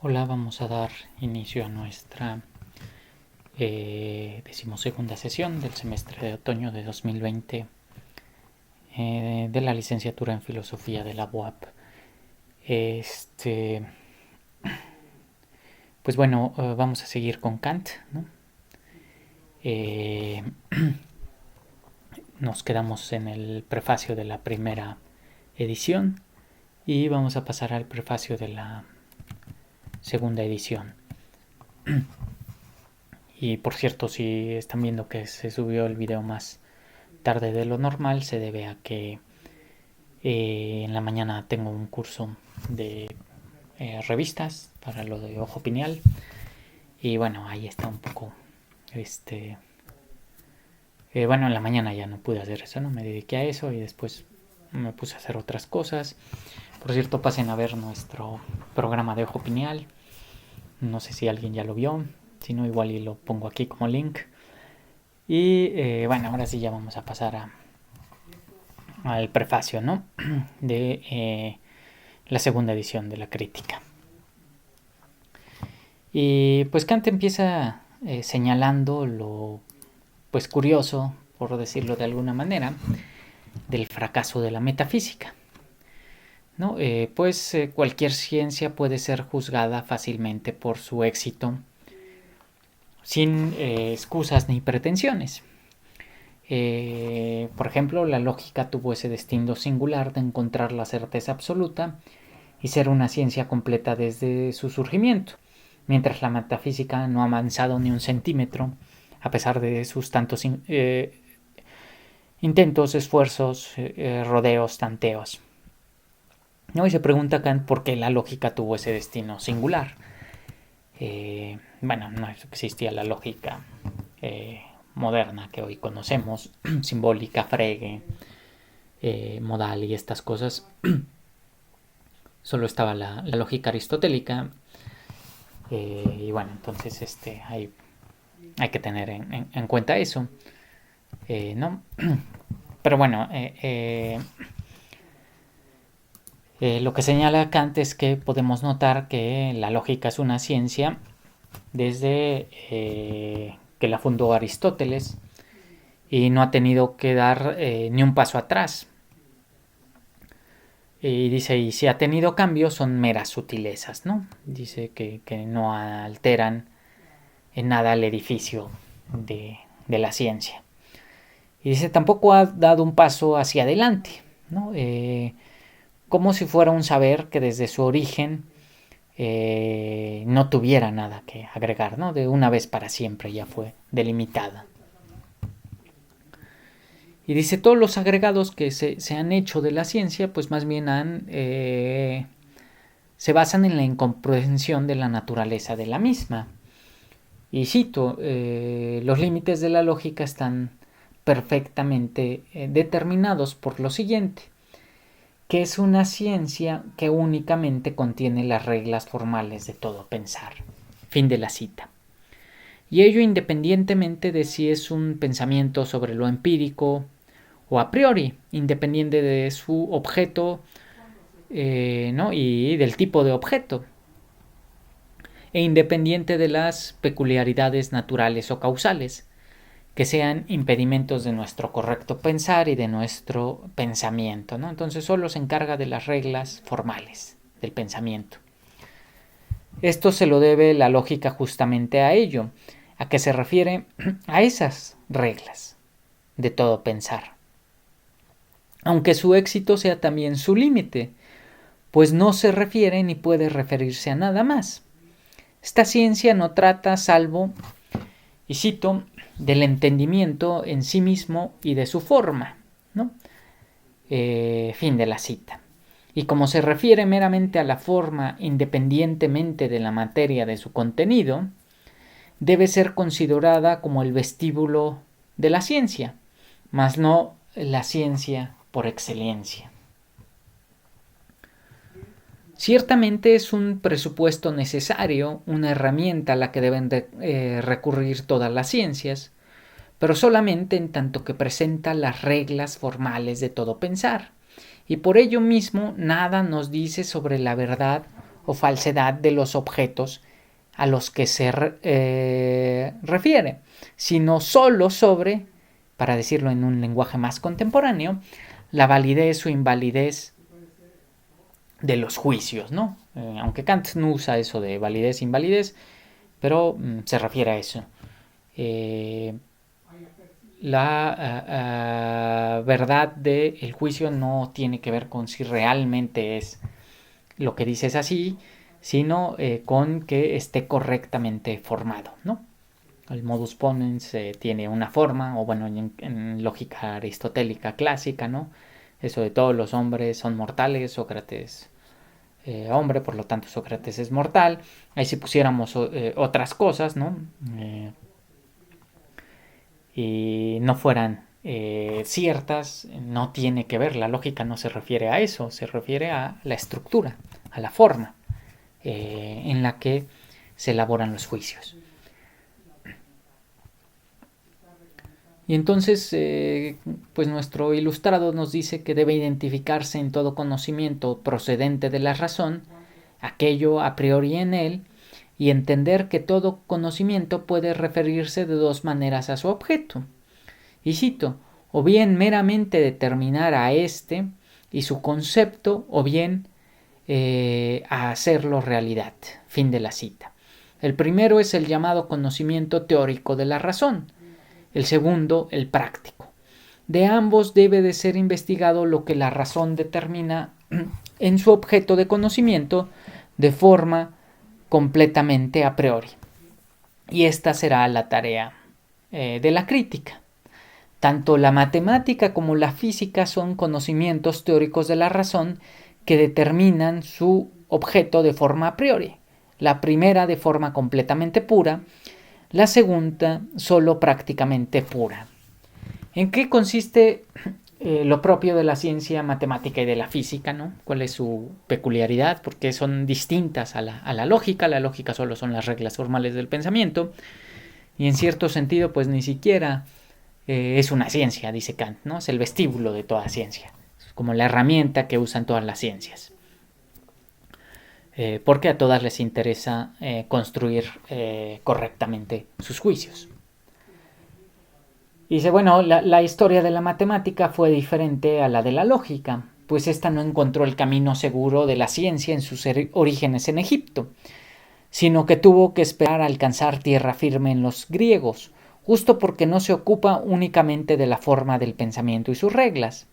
Hola, vamos a dar inicio a nuestra 12ª sesión del semestre de otoño de 2020 de la licenciatura en Filosofía de la UAP. Pues bueno, vamos a seguir con Kant, ¿no? Nos quedamos en el prefacio de la primera edición y vamos a pasar al prefacio de la segunda edición. Y por cierto, si están viendo que se subió el video más tarde de lo normal, se debe a que en la mañana tengo un curso de revistas para lo de Ojo Pineal. Y bueno, ahí está un poco. Bueno, en la mañana ya no pude hacer eso, ¿no? Me dediqué a eso y después me puse a hacer otras cosas. Por cierto, pasen a ver nuestro programa de Ojo Pineal. No sé si alguien ya lo vio. Si no, igual y lo pongo aquí como link. Y bueno, ahora sí ya vamos a pasar al prefacio, ¿no? De la segunda edición de la crítica. Y pues Kant empieza señalando lo pues curioso, por decirlo de alguna manera, del fracaso de la metafísica, ¿no? Cualquier ciencia puede ser juzgada fácilmente por su éxito sin excusas ni pretensiones. Por ejemplo, la lógica tuvo ese destino singular de encontrar la certeza absoluta y ser una ciencia completa desde su surgimiento, mientras la metafísica no ha avanzado ni un centímetro, a pesar de sus tantos intentos, esfuerzos, rodeos, tanteos. ¿No? Y se pregunta Kant por qué la lógica tuvo ese destino singular. Bueno, no existía la lógica moderna que hoy conocemos, simbólica, Frege, modal y estas cosas. Solo estaba la lógica aristotélica. Y bueno, entonces hay que tener en cuenta eso, ¿no? Pero bueno, lo que señala Kant es que podemos notar que la lógica es una ciencia desde que la fundó Aristóteles y no ha tenido que dar ni un paso atrás. Y dice, y si ha tenido cambios son meras sutilezas, ¿no? Dice que no alteran en nada el edificio de la ciencia. Y dice, tampoco ha dado un paso hacia adelante, ¿no? Como si fuera un saber que desde su origen no tuviera nada que agregar, ¿no? De una vez para siempre ya fue delimitada. Y dice, todos los agregados que se han hecho de la ciencia, pues más bien se basan en la incomprensión de la naturaleza de la misma. Y cito, los límites de la lógica están perfectamente determinados por lo siguiente, que es una ciencia que únicamente contiene las reglas formales de todo pensar. Fin de la cita. Y ello independientemente de si es un pensamiento sobre lo empírico o a priori, independiente de su objeto, ¿no? Y del tipo de objeto, e independiente de las peculiaridades naturales o causales, que sean impedimentos de nuestro correcto pensar y de nuestro pensamiento, ¿no? Entonces solo se encarga de las reglas formales del pensamiento. Esto se lo debe la lógica justamente a ello, a que se refiere a esas reglas de todo pensar. Aunque su éxito sea también su límite, pues no se refiere ni puede referirse a nada más. Esta ciencia no trata salvo, y cito, del entendimiento en sí mismo y de su forma, ¿no? Fin de la cita. Y como se refiere meramente a la forma independientemente de la materia de su contenido, debe ser considerada como el vestíbulo de la ciencia, mas no la ciencia por excelencia. Ciertamente es un presupuesto necesario, una herramienta a la que deben recurrir todas las ciencias, pero solamente en tanto que presenta las reglas formales de todo pensar, y por ello mismo nada nos dice sobre la verdad o falsedad de los objetos a los que se refiere, sino solo sobre, para decirlo en un lenguaje más contemporáneo, la validez o invalidez de los juicios, ¿no? Aunque Kant no usa eso de validez e invalidez, pero se refiere a eso. La verdad del juicio no tiene que ver con si realmente es lo que dice es así, sino con que esté correctamente formado, ¿no? El modus ponens tiene una forma, o bueno, en lógica aristotélica clásica, ¿no? Eso de todos los hombres son mortales, Sócrates hombre, por lo tanto Sócrates es mortal. Ahí si pusiéramos otras cosas, ¿no? Y no fueran ciertas, no tiene que ver, la lógica no se refiere a eso, se refiere a la estructura, a la forma en la que se elaboran los juicios. Y entonces, pues nuestro ilustrado nos dice que debe identificarse en todo conocimiento procedente de la razón, aquello a priori en él, y entender que todo conocimiento puede referirse de dos maneras a su objeto. Y cito, o bien meramente determinar a éste y su concepto, o bien a hacerlo realidad. Fin de la cita. El primero es el llamado conocimiento teórico de la razón, el segundo, el práctico. De ambos debe de ser investigado lo que la razón determina en su objeto de conocimiento de forma completamente a priori. Y esta será la tarea de la crítica. Tanto la matemática como la física son conocimientos teóricos de la razón que determinan su objeto de forma a priori. La primera de forma completamente pura, la segunda solo prácticamente pura. ¿En qué consiste lo propio de la ciencia matemática y de la física, ¿no? ¿Cuál es su peculiaridad? Porque son distintas a la lógica. La lógica solo son las reglas formales del pensamiento. Y en cierto sentido, pues ni siquiera es una ciencia, dice Kant, ¿no? Es el vestíbulo de toda ciencia. Es como la herramienta que usan todas las ciencias. Porque a todas les interesa construir correctamente sus juicios. Y dice, bueno, la historia de la matemática fue diferente a la de la lógica, pues ésta no encontró el camino seguro de la ciencia en sus orígenes en Egipto, sino que tuvo que esperar a alcanzar tierra firme en los griegos, justo porque no se ocupa únicamente de la forma del pensamiento y sus reglas.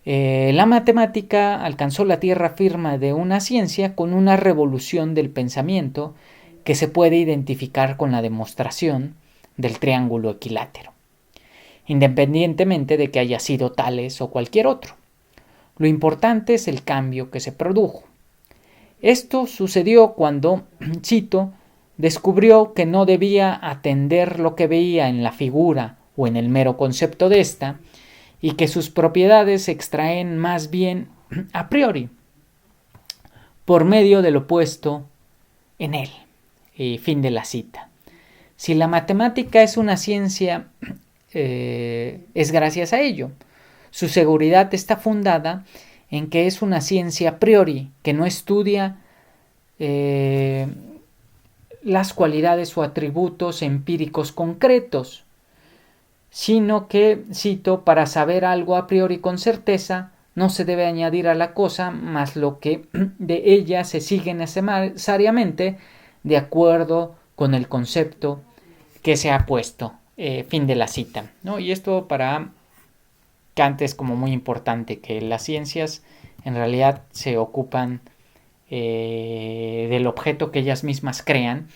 La matemática alcanzó la tierra firme de una ciencia con una revolución del pensamiento que se puede identificar con la demostración del triángulo equilátero, independientemente de que haya sido Tales o cualquier otro. Lo importante es el cambio que se produjo. Esto sucedió cuando, cito, descubrió que no debía atender lo que veía en la figura o en el mero concepto de ésta, y que sus propiedades se extraen más bien a priori, por medio de lo puesto en él. Fin de la cita. Si la matemática es una ciencia, es gracias a ello. Su seguridad está fundada en que es una ciencia a priori, que no estudia las cualidades o atributos empíricos concretos, sino que, cito, para saber algo a priori con certeza, no se debe añadir a la cosa más lo que de ella se sigue necesariamente de acuerdo con el concepto que se ha puesto. Fin de la cita, ¿no? Y esto para Kant es como muy importante, que las ciencias en realidad se ocupan del objeto que ellas mismas crean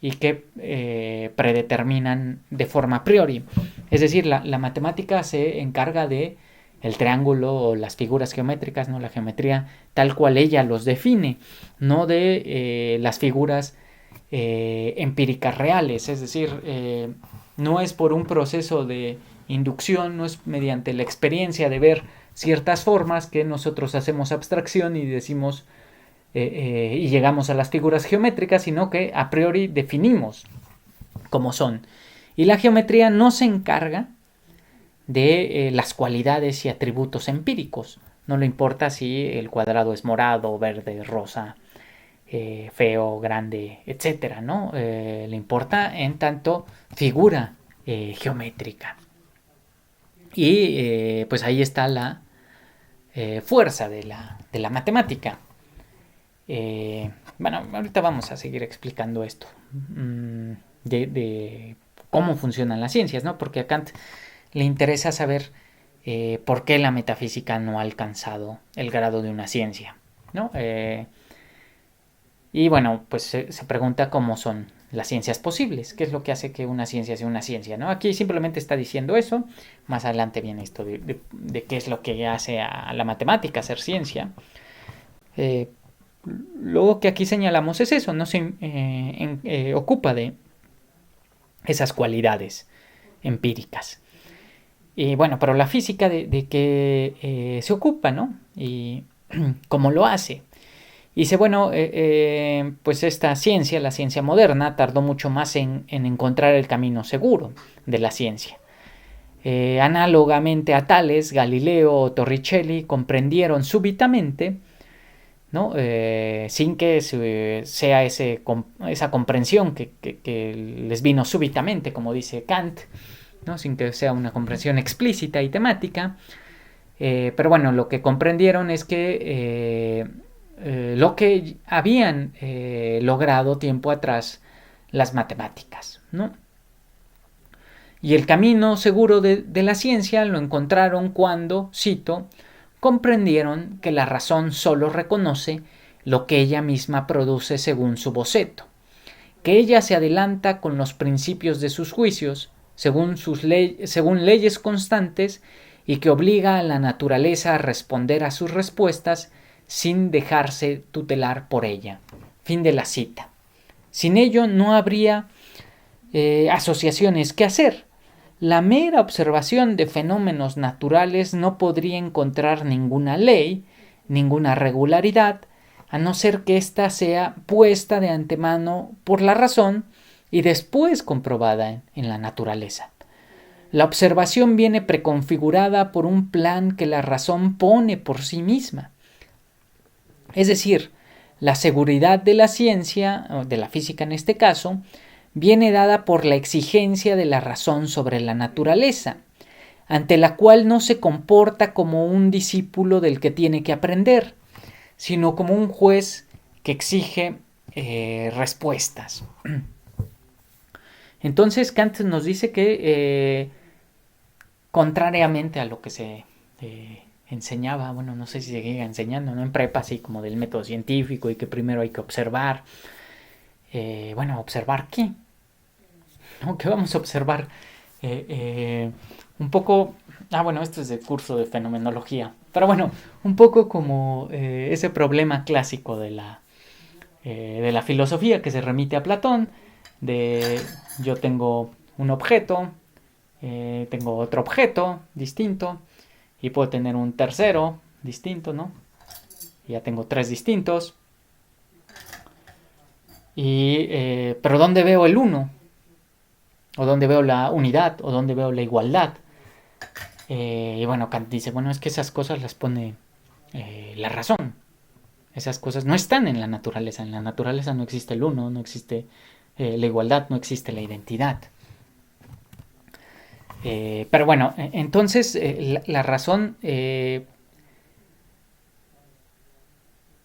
y que predeterminan de forma a priori. Es decir, la matemática se encarga de el triángulo o las figuras geométricas, ¿no? La geometría tal cual ella los define, no de las figuras empíricas reales. Es decir, no es por un proceso de inducción, no es mediante la experiencia de ver ciertas formas que nosotros hacemos abstracción y decimos y llegamos a las figuras geométricas, sino que a priori definimos cómo son. Y la geometría no se encarga de las cualidades y atributos empíricos. No le importa si el cuadrado es morado, verde, rosa, feo, grande, etcétera, ¿no? Le importa en tanto figura geométrica. Y pues ahí está la fuerza de la matemática. Bueno, ahorita vamos a seguir explicando esto de cómo funcionan las ciencias, ¿no? Porque a Kant le interesa saber por qué la metafísica no ha alcanzado el grado de una ciencia, ¿no? Y bueno, pues se pregunta cómo son las ciencias posibles, qué es lo que hace que una ciencia sea una ciencia, ¿no? Aquí simplemente está diciendo eso, más adelante viene esto de qué es lo que hace a la matemática ser ciencia. Lo que aquí señalamos es eso, no se ocupa de esas cualidades empíricas. Y bueno, pero la física de que se ocupa, ¿no? Y cómo lo hace. Y dice, bueno, pues esta ciencia, la ciencia moderna, tardó mucho más en encontrar el camino seguro de la ciencia. Análogamente a Tales, Galileo o Torricelli comprendieron súbitamente, ¿no? Sin que sea esa comprensión que les vino súbitamente, como dice Kant, ¿no? Sin que sea una comprensión explícita y temática. Pero bueno, lo que comprendieron es que lo que habían logrado tiempo atrás las matemáticas, ¿no? Y el camino seguro de la ciencia lo encontraron cuando, cito, comprendieron que la razón solo reconoce lo que ella misma produce según su boceto, que ella se adelanta con los principios de sus juicios, según leyes constantes, y que obliga a la naturaleza a responder a sus respuestas sin dejarse tutelar por ella. Fin de la cita. Sin ello no habría asociaciones que hacer. La mera observación de fenómenos naturales no podría encontrar ninguna ley, ninguna regularidad, a no ser que ésta sea puesta de antemano por la razón y después comprobada en la naturaleza. La observación viene preconfigurada por un plan que la razón pone por sí misma. Es decir, la seguridad de la ciencia, o de la física en este caso, viene dada por la exigencia de la razón sobre la naturaleza, ante la cual no se comporta como un discípulo del que tiene que aprender, sino como un juez que exige respuestas. Entonces Kant nos dice que contrariamente a lo que se enseñaba, bueno, no sé si seguía enseñando, ¿no? En prepa, así como del método científico y que primero hay que observar. Bueno, ¿observar qué? ¿No? ¿Qué vamos a observar? Un poco... bueno, esto es de curso de fenomenología. Pero bueno, un poco como ese problema clásico de la filosofía que se remite a Platón, de yo tengo un objeto, tengo otro objeto distinto y puedo tener un tercero distinto, ¿no? Ya tengo tres distintos. Pero ¿dónde veo el uno? ¿O dónde veo la unidad? ¿O dónde veo la igualdad? Y bueno, Kant dice, bueno, es que esas cosas las pone la razón. Esas cosas no están en la naturaleza. En la naturaleza no existe el uno, no existe la igualdad, no existe la identidad. Pero bueno, entonces la razón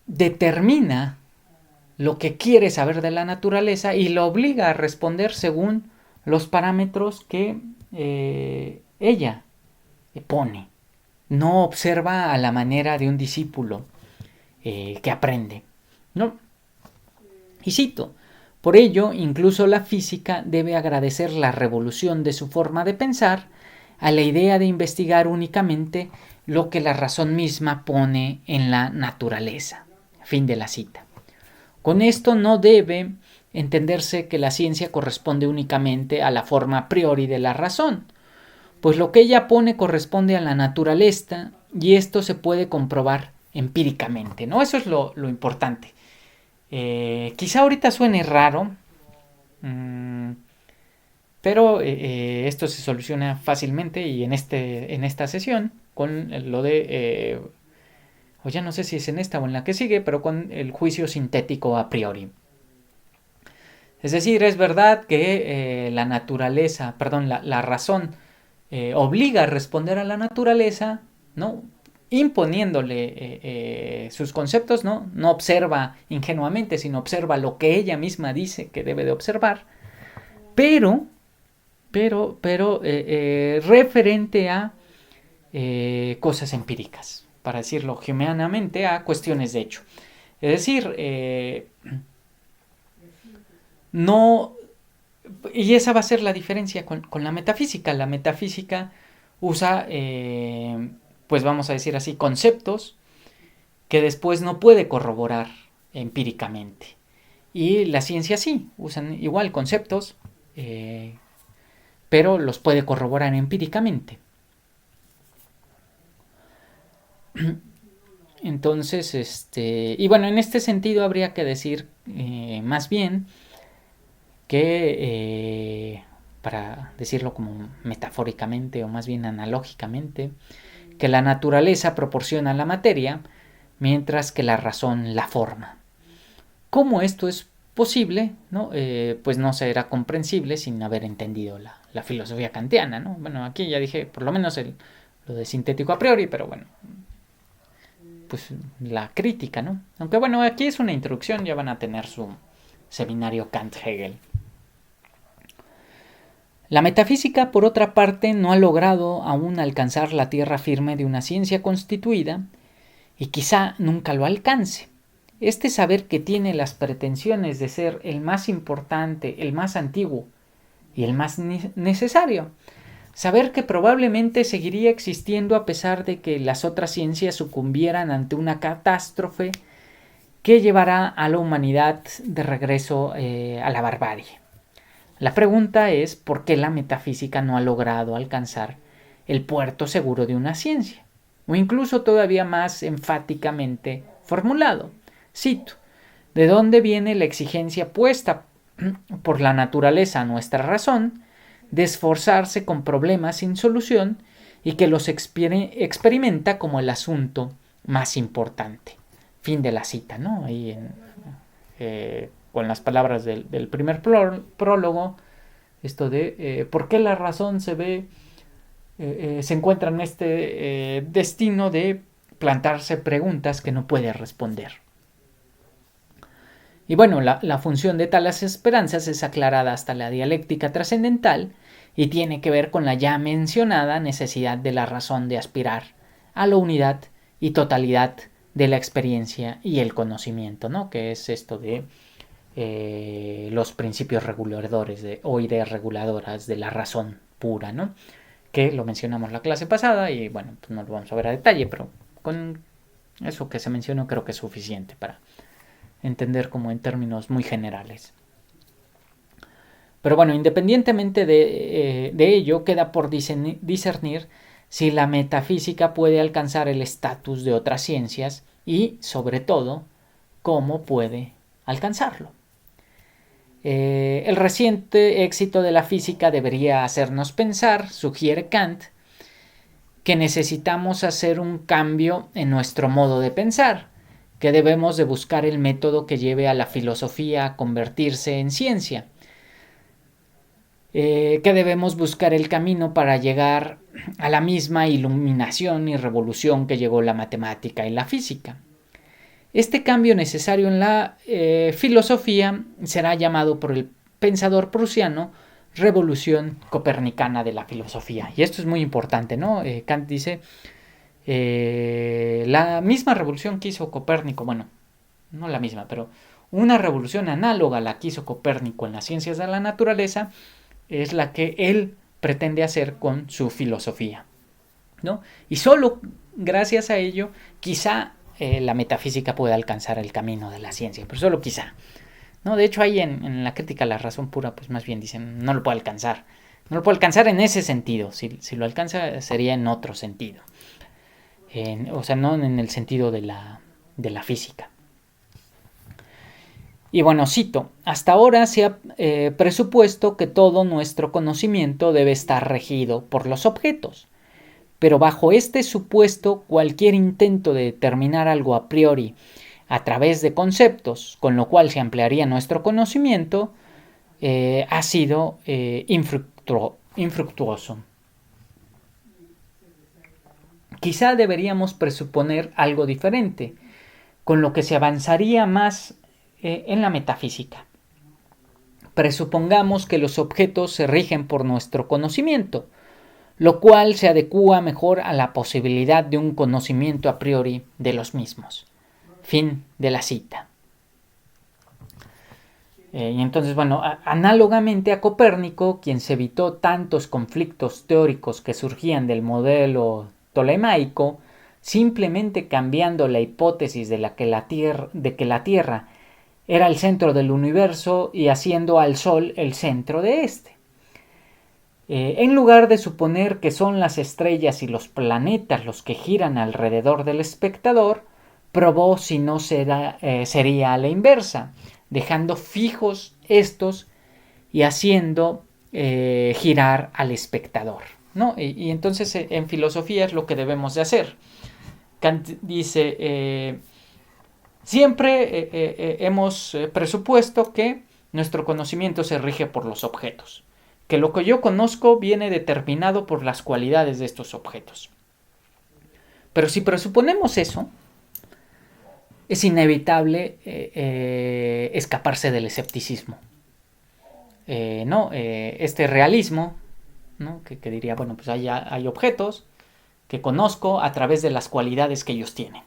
determina lo que quiere saber de la naturaleza y lo obliga a responder según los parámetros que ella pone. No observa a la manera de un discípulo que aprende, ¿no? Y cito, por ello, incluso la física debe agradecer la revolución de su forma de pensar a la idea de investigar únicamente lo que la razón misma pone en la naturaleza. Fin de la cita. Con esto no debe entenderse que la ciencia corresponde únicamente a la forma a priori de la razón, pues lo que ella pone corresponde a la naturaleza y esto se puede comprobar empíricamente, ¿no? Eso es lo importante. Quizá ahorita suene raro, pero esto se soluciona fácilmente y en esta sesión con lo de o ya no sé si es en esta o en la que sigue, pero con el juicio sintético a priori. Es decir, es verdad que la naturaleza, perdón, la razón obliga a responder a la naturaleza, ¿no? Imponiéndole sus conceptos, ¿no? No observa ingenuamente, sino observa lo que ella misma dice que debe de observar, pero, referente a cosas empíricas, para decirlo humanamente, a cuestiones de hecho. Es decir, no. Y esa va a ser la diferencia con la metafísica. La metafísica usa, pues vamos a decir así, conceptos que después no puede corroborar empíricamente. Y la ciencia sí, usan igual conceptos, pero los puede corroborar empíricamente. Entonces, y bueno, en este sentido habría que decir más bien que, para decirlo como metafóricamente o más bien analógicamente, que la naturaleza proporciona la materia, mientras que la razón la forma. ¿Cómo esto es posible? ¿No? Pues no será comprensible sin haber entendido la filosofía kantiana, ¿no? Bueno, aquí ya dije por lo menos lo de sintético a priori, pero bueno, pues la crítica, ¿no? Aunque bueno, aquí es una introducción, ya van a tener su seminario Kant-Hegel. La metafísica, por otra parte, no ha logrado aún alcanzar la tierra firme de una ciencia constituida y quizá nunca lo alcance. Este saber que tiene las pretensiones de ser el más importante, el más antiguo y el más necesario. Saber que probablemente seguiría existiendo a pesar de que las otras ciencias sucumbieran ante una catástrofe que llevará a la humanidad de regreso a la barbarie. La pregunta es por qué la metafísica no ha logrado alcanzar el puerto seguro de una ciencia, o incluso todavía más enfáticamente formulado. Cito, ¿de dónde viene la exigencia puesta por la naturaleza a nuestra razón de esforzarse con problemas sin solución y que los experimenta como el asunto más importante? Fin de la cita, ¿no? Ahí con las palabras del primer prólogo, esto de por qué la razón se encuentra en este destino de plantarse preguntas que no puede responder. Y bueno, la función de tales esperanzas es aclarada hasta la dialéctica trascendental y tiene que ver con la ya mencionada necesidad de la razón de aspirar a la unidad y totalidad de la experiencia y el conocimiento, ¿no? Que es esto de los principios reguladores o ideas reguladoras de la razón pura, ¿no? Que lo mencionamos la clase pasada y bueno, pues no lo vamos a ver a detalle, pero con eso que se mencionó creo que es suficiente para entender como en términos muy generales. Pero bueno, independientemente de ello, queda por discernir si la metafísica puede alcanzar el estatus de otras ciencias y, sobre todo, cómo puede alcanzarlo. El reciente éxito de la física debería hacernos pensar, sugiere Kant, que necesitamos hacer un cambio en nuestro modo de pensar, que debemos de buscar el método que lleve a la filosofía a convertirse en ciencia, que debemos buscar el camino para llegar a la misma iluminación y revolución que llegó la matemática y la física. Este cambio necesario en la filosofía será llamado por el pensador prusiano revolución copernicana de la filosofía. Y esto es muy importante, ¿no? Kant dice, la misma revolución que hizo Copérnico, bueno, no la misma, pero una revolución análoga a la que hizo Copérnico en las ciencias de la naturaleza es la que él pretende hacer con su filosofía, ¿no? Y solo gracias a ello, quizá la metafísica puede alcanzar el camino de la ciencia, pero solo quizá, ¿no? De hecho, ahí en la crítica a la razón pura, pues más bien dicen, no lo puede alcanzar. No lo puede alcanzar en ese sentido. Si lo alcanza, sería en otro sentido. O sea, no en el sentido de la física. Y bueno, cito, hasta ahora se ha presupuesto que todo nuestro conocimiento debe estar regido por los objetos. pero bajo este supuesto cualquier intento de determinar algo a priori a través de conceptos, con lo cual se ampliaría nuestro conocimiento, ha sido infructuoso. Quizá deberíamos presuponer algo diferente, con lo que se avanzaría más en la metafísica. Presupongamos que los objetos se rigen por nuestro conocimiento, lo cual se adecúa mejor a la posibilidad de un conocimiento a priori de los mismos. Fin de la cita. Y entonces, bueno, análogamente a Copérnico, quien se evitó tantos conflictos teóricos que surgían del modelo tolemaico, simplemente cambiando la hipótesis de que la Tierra era el centro del universo y haciendo al Sol el centro de este. En lugar de suponer que son las estrellas y los planetas los que giran alrededor del espectador, probó si no sería a la inversa, dejando fijos estos y haciendo girar al espectador, ¿no? Y entonces en filosofía es lo que debemos de hacer. Kant dice, siempre hemos presupuesto que nuestro conocimiento se rige por los objetos, que lo que yo conozco viene determinado por las cualidades de estos objetos. Pero si presuponemos eso, es inevitable escaparse del escepticismo. Este realismo, ¿no? que diría, bueno, pues hay objetos que conozco a través de las cualidades que ellos tienen.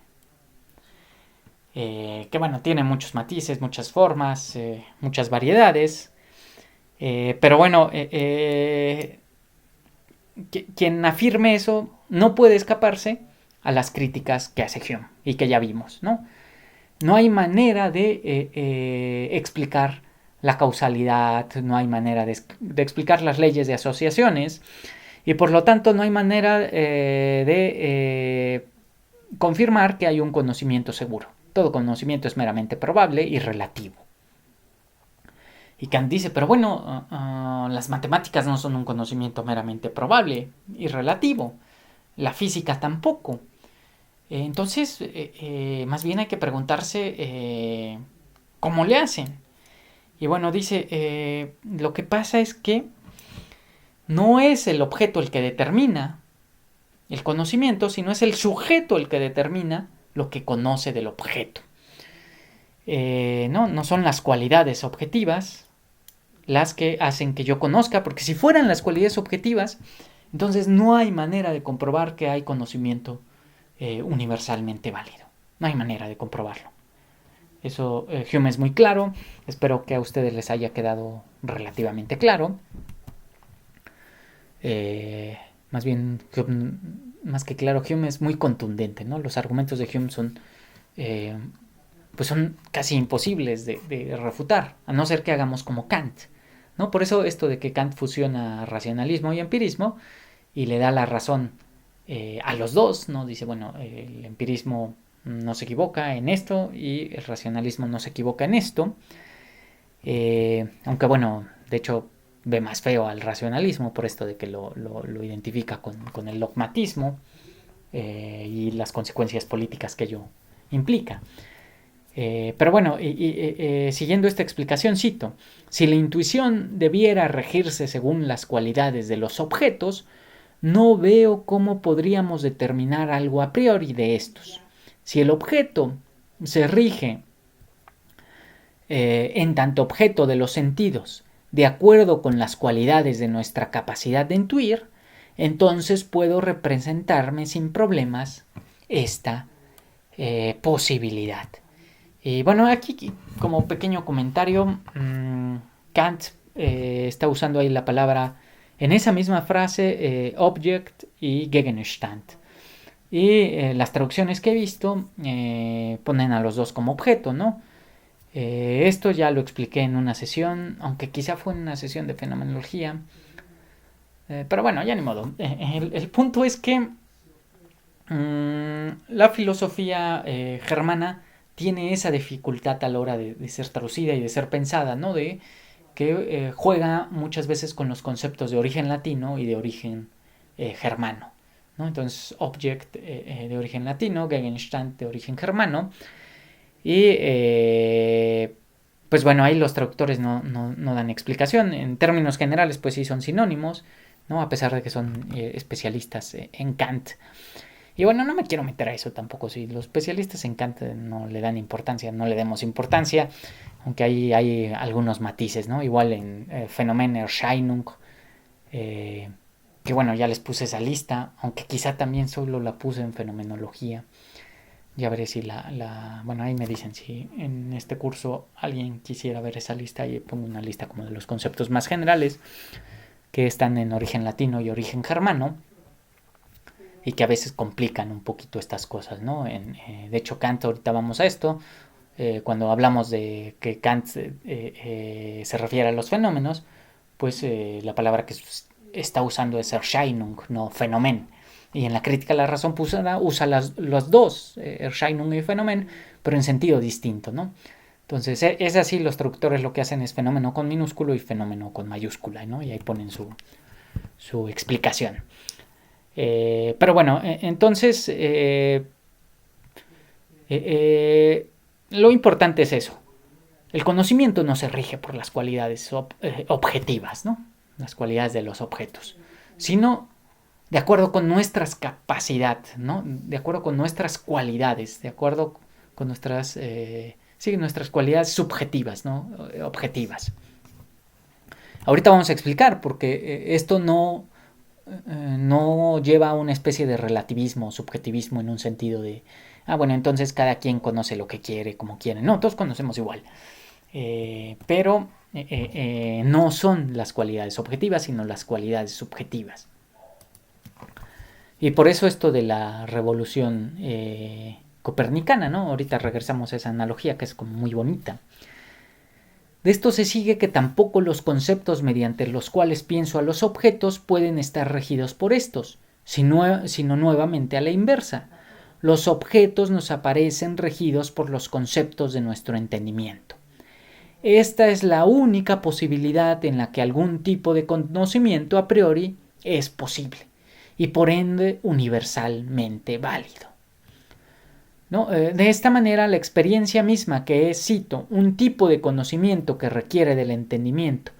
Que bueno, tienen muchos matices, muchas formas, muchas variedades. Pero bueno, quien afirme eso no puede escaparse a las críticas que hace Hume y que ya vimos, ¿no? No hay manera de explicar la causalidad, no hay manera de explicar las leyes de asociaciones y por lo tanto no hay manera de confirmar que hay un conocimiento seguro. Todo conocimiento es meramente probable y relativo. Y Kant dice, pero bueno, las matemáticas no son un conocimiento meramente probable y relativo. La física tampoco. Entonces, más bien hay que preguntarse cómo le hacen. Y bueno, dice, lo que pasa es que no es el objeto el que determina el conocimiento, sino es el sujeto el que determina lo que conoce del objeto. No son las cualidades objetivas las que hacen que yo conozca, porque si fueran las cualidades objetivas, entonces no hay manera de comprobar que hay conocimiento universalmente válido. No hay manera de comprobarlo. Eso Hume es muy claro. Espero que a ustedes les haya quedado relativamente claro. Más bien, más que claro, Hume es muy contundente, ¿no? Los argumentos de Hume son casi imposibles de refutar, a no ser que hagamos como Kant, ¿no? Por eso esto de que Kant fusiona racionalismo y empirismo y le da la razón a los dos, ¿no? Dice, bueno, el empirismo no se equivoca en esto y el racionalismo no se equivoca en esto. Aunque bueno, de hecho ve más feo al racionalismo por esto de que lo identifica con el dogmatismo y las consecuencias políticas que ello implica. Pero bueno, siguiendo esta explicación, cito, si la intuición debiera regirse según las cualidades de los objetos, no veo cómo podríamos determinar algo a priori de estos. Si el objeto se rige en tanto objeto de los sentidos, de acuerdo con las cualidades de nuestra capacidad de intuir, entonces puedo representarme sin problemas esta posibilidad. Y bueno, aquí como pequeño comentario, Kant está usando ahí la palabra, en esa misma frase, object y Gegenstand. Y las traducciones que he visto ponen a los dos como objeto, ¿no? Esto ya lo expliqué en una sesión, aunque quizá fue en una sesión de fenomenología. Pero bueno, ya ni modo. El punto es que la filosofía germana tiene esa dificultad a la hora de ser traducida y de ser pensada, ¿no? De que juega muchas veces con los conceptos de origen latino y de origen germano. ¿no? Entonces, Object de origen latino, Gegenstand de origen germano. Y pues bueno, ahí los traductores no dan explicación. En términos generales, pues sí son sinónimos, ¿no? A pesar de que son especialistas en Kant. Y bueno, no me quiero meter a eso tampoco. Si los especialistas en Kant no le dan importancia, no le demos importancia. Aunque ahí hay algunos matices, ¿no? Igual en Phänomenerscheinung, que bueno, ya les puse esa lista, aunque quizá también solo la puse en fenomenología. Ya veré si bueno, ahí me dicen si en este curso alguien quisiera ver esa lista, y pongo una lista como de los conceptos más generales que están en origen latino y origen germano, y que a veces complican un poquito estas cosas, ¿no? De hecho, Kant, ahorita vamos a esto, cuando hablamos de que Kant se refiere a los fenómenos, pues la palabra que está usando es Erscheinung, no Phänomen. Y en la crítica a la razón pura usa los dos, Erscheinung y Phänomen, pero en sentido distinto, ¿no? Entonces es así, los traductores lo que hacen es fenómeno con minúsculo y fenómeno con mayúscula, ¿no? Y ahí ponen su explicación. Pero bueno, entonces lo importante es eso. El conocimiento no se rige por las cualidades objetivas, ¿no? Las cualidades de los objetos, sino de acuerdo con nuestras capacidades, ¿no? De acuerdo con nuestras cualidades, de acuerdo con nuestras, nuestras cualidades subjetivas, ¿no? Objetivas. Ahorita vamos a explicar, porque esto no lleva a una especie de relativismo, subjetivismo en un sentido de, bueno, entonces cada quien conoce lo que quiere, como quiere. No, todos conocemos igual. Pero no son las cualidades objetivas, sino las cualidades subjetivas. Y por eso esto de la revolución copernicana, ¿no? Ahorita regresamos a esa analogía que es como muy bonita. De esto se sigue que tampoco los conceptos mediante los cuales pienso a los objetos pueden estar regidos por estos, sino nuevamente a la inversa. Los objetos nos aparecen regidos por los conceptos de nuestro entendimiento. Esta es la única posibilidad en la que algún tipo de conocimiento a priori es posible y por ende universalmente válido, ¿no? De esta manera, la experiencia misma, que es, cito, un tipo de conocimiento que requiere del entendimiento,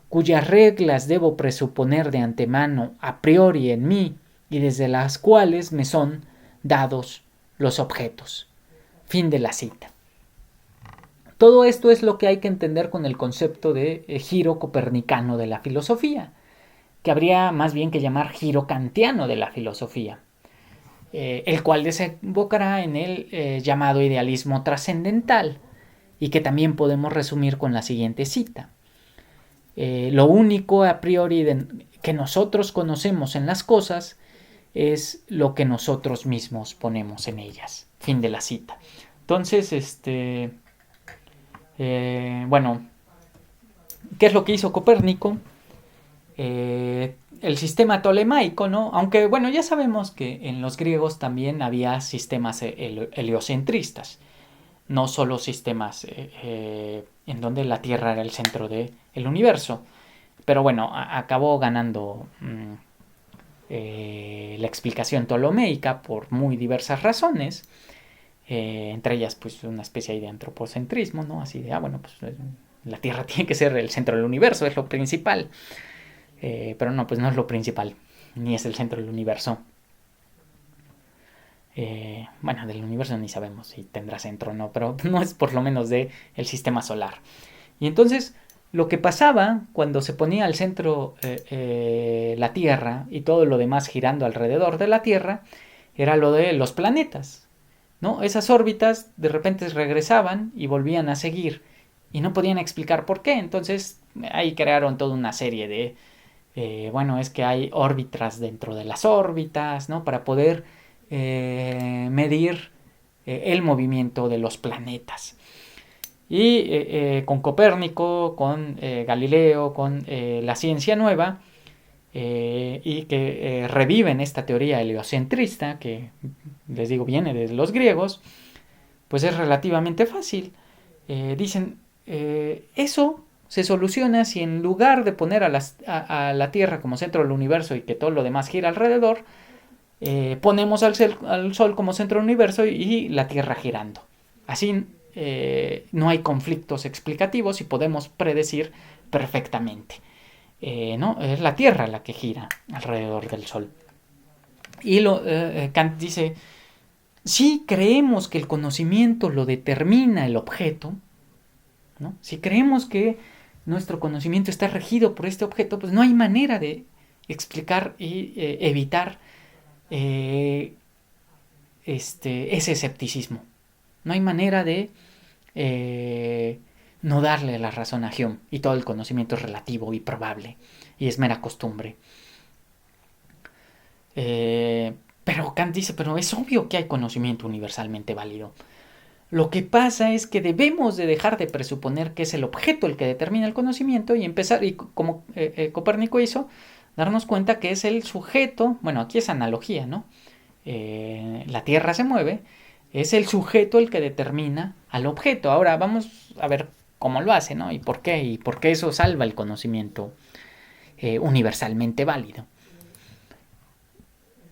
cuyas reglas debo presuponer de antemano a priori en mí y desde las cuales me son dados los objetos. Fin de la cita. Todo esto es lo que hay que entender con el concepto de giro copernicano de la filosofía, que habría más bien que llamar giro kantiano de la filosofía, el cual desembocará en el llamado idealismo trascendental, y que también podemos resumir con la siguiente cita. Lo único a priori que nosotros conocemos en las cosas es lo que nosotros mismos ponemos en ellas. Fin de la cita. Entonces, bueno, ¿qué es lo que hizo Copérnico? El sistema tolemaico, ¿no? Aunque, bueno, ya sabemos que en los griegos también había sistemas heliocentristas, no solo sistemas en donde la Tierra era el centro del universo. Pero bueno, acabó ganando la explicación ptolomeica por muy diversas razones, entre ellas pues una especie de antropocentrismo, ¿no? Así de, bueno, pues la Tierra tiene que ser el centro del universo, es lo principal. Pero no, pues no es lo principal, ni es el centro del universo. Bueno, del universo ni sabemos si tendrá centro o no, pero no es por lo menos del sistema solar. Y entonces, lo que pasaba cuando se ponía al centro la Tierra y todo lo demás girando alrededor de la Tierra, era lo de los planetas, ¿no? Esas órbitas de repente regresaban y volvían a seguir, y no podían explicar por qué. Entonces, ahí crearon toda una serie de bueno, es que hay órbitas dentro de las órbitas, ¿no? Para poder medir el movimiento de los planetas. Y con Copérnico, con Galileo, con la ciencia nueva, y que reviven esta teoría heliocentrista, que les digo viene de los griegos, pues es relativamente fácil. Dicen, eso se soluciona si en lugar de poner a la Tierra como centro del universo y que todo lo demás gira alrededor, ponemos al Sol como centro del universo y la Tierra girando. Así no hay conflictos explicativos y podemos predecir perfectamente. ¿No? Es la Tierra la que gira alrededor del Sol. Y Kant dice, si creemos que el conocimiento lo determina el objeto, ¿no? Si creemos que nuestro conocimiento está regido por este objeto, pues no hay manera de explicar y evitar ese escepticismo. No hay manera de no darle la razón a Hume, y todo el conocimiento es relativo y probable y es mera costumbre. Pero Kant dice, pero es obvio que hay conocimiento universalmente válido. Lo que pasa es que debemos de dejar de presuponer que es el objeto el que determina el conocimiento y empezar, y como Copérnico hizo, darnos cuenta que es el sujeto. Bueno, aquí es analogía, ¿no? La Tierra se mueve, es el sujeto el que determina al objeto. Ahora vamos a ver cómo lo hace, ¿no? Y por qué eso salva el conocimiento universalmente válido.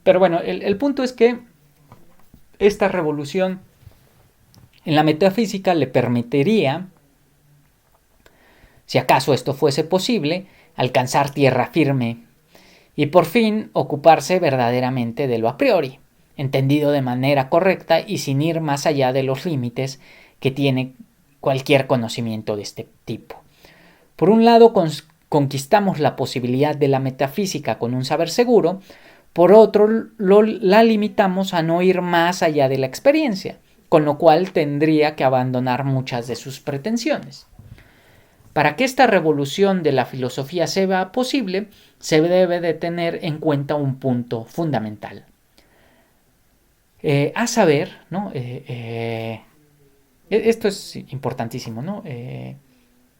Pero bueno, el punto es que esta revolución en la metafísica le permitiría, si acaso esto fuese posible, alcanzar tierra firme y por fin ocuparse verdaderamente de lo a priori, entendido de manera correcta y sin ir más allá de los límites que tiene cualquier conocimiento de este tipo. Por un lado, conquistamos la posibilidad de la metafísica con un saber seguro, por otro, la limitamos a no ir más allá de la experiencia, con lo cual tendría que abandonar muchas de sus pretensiones. Para que esta revolución de la filosofía sea posible, se debe de tener en cuenta un punto fundamental. A saber, ¿no? Esto es importantísimo, ¿no?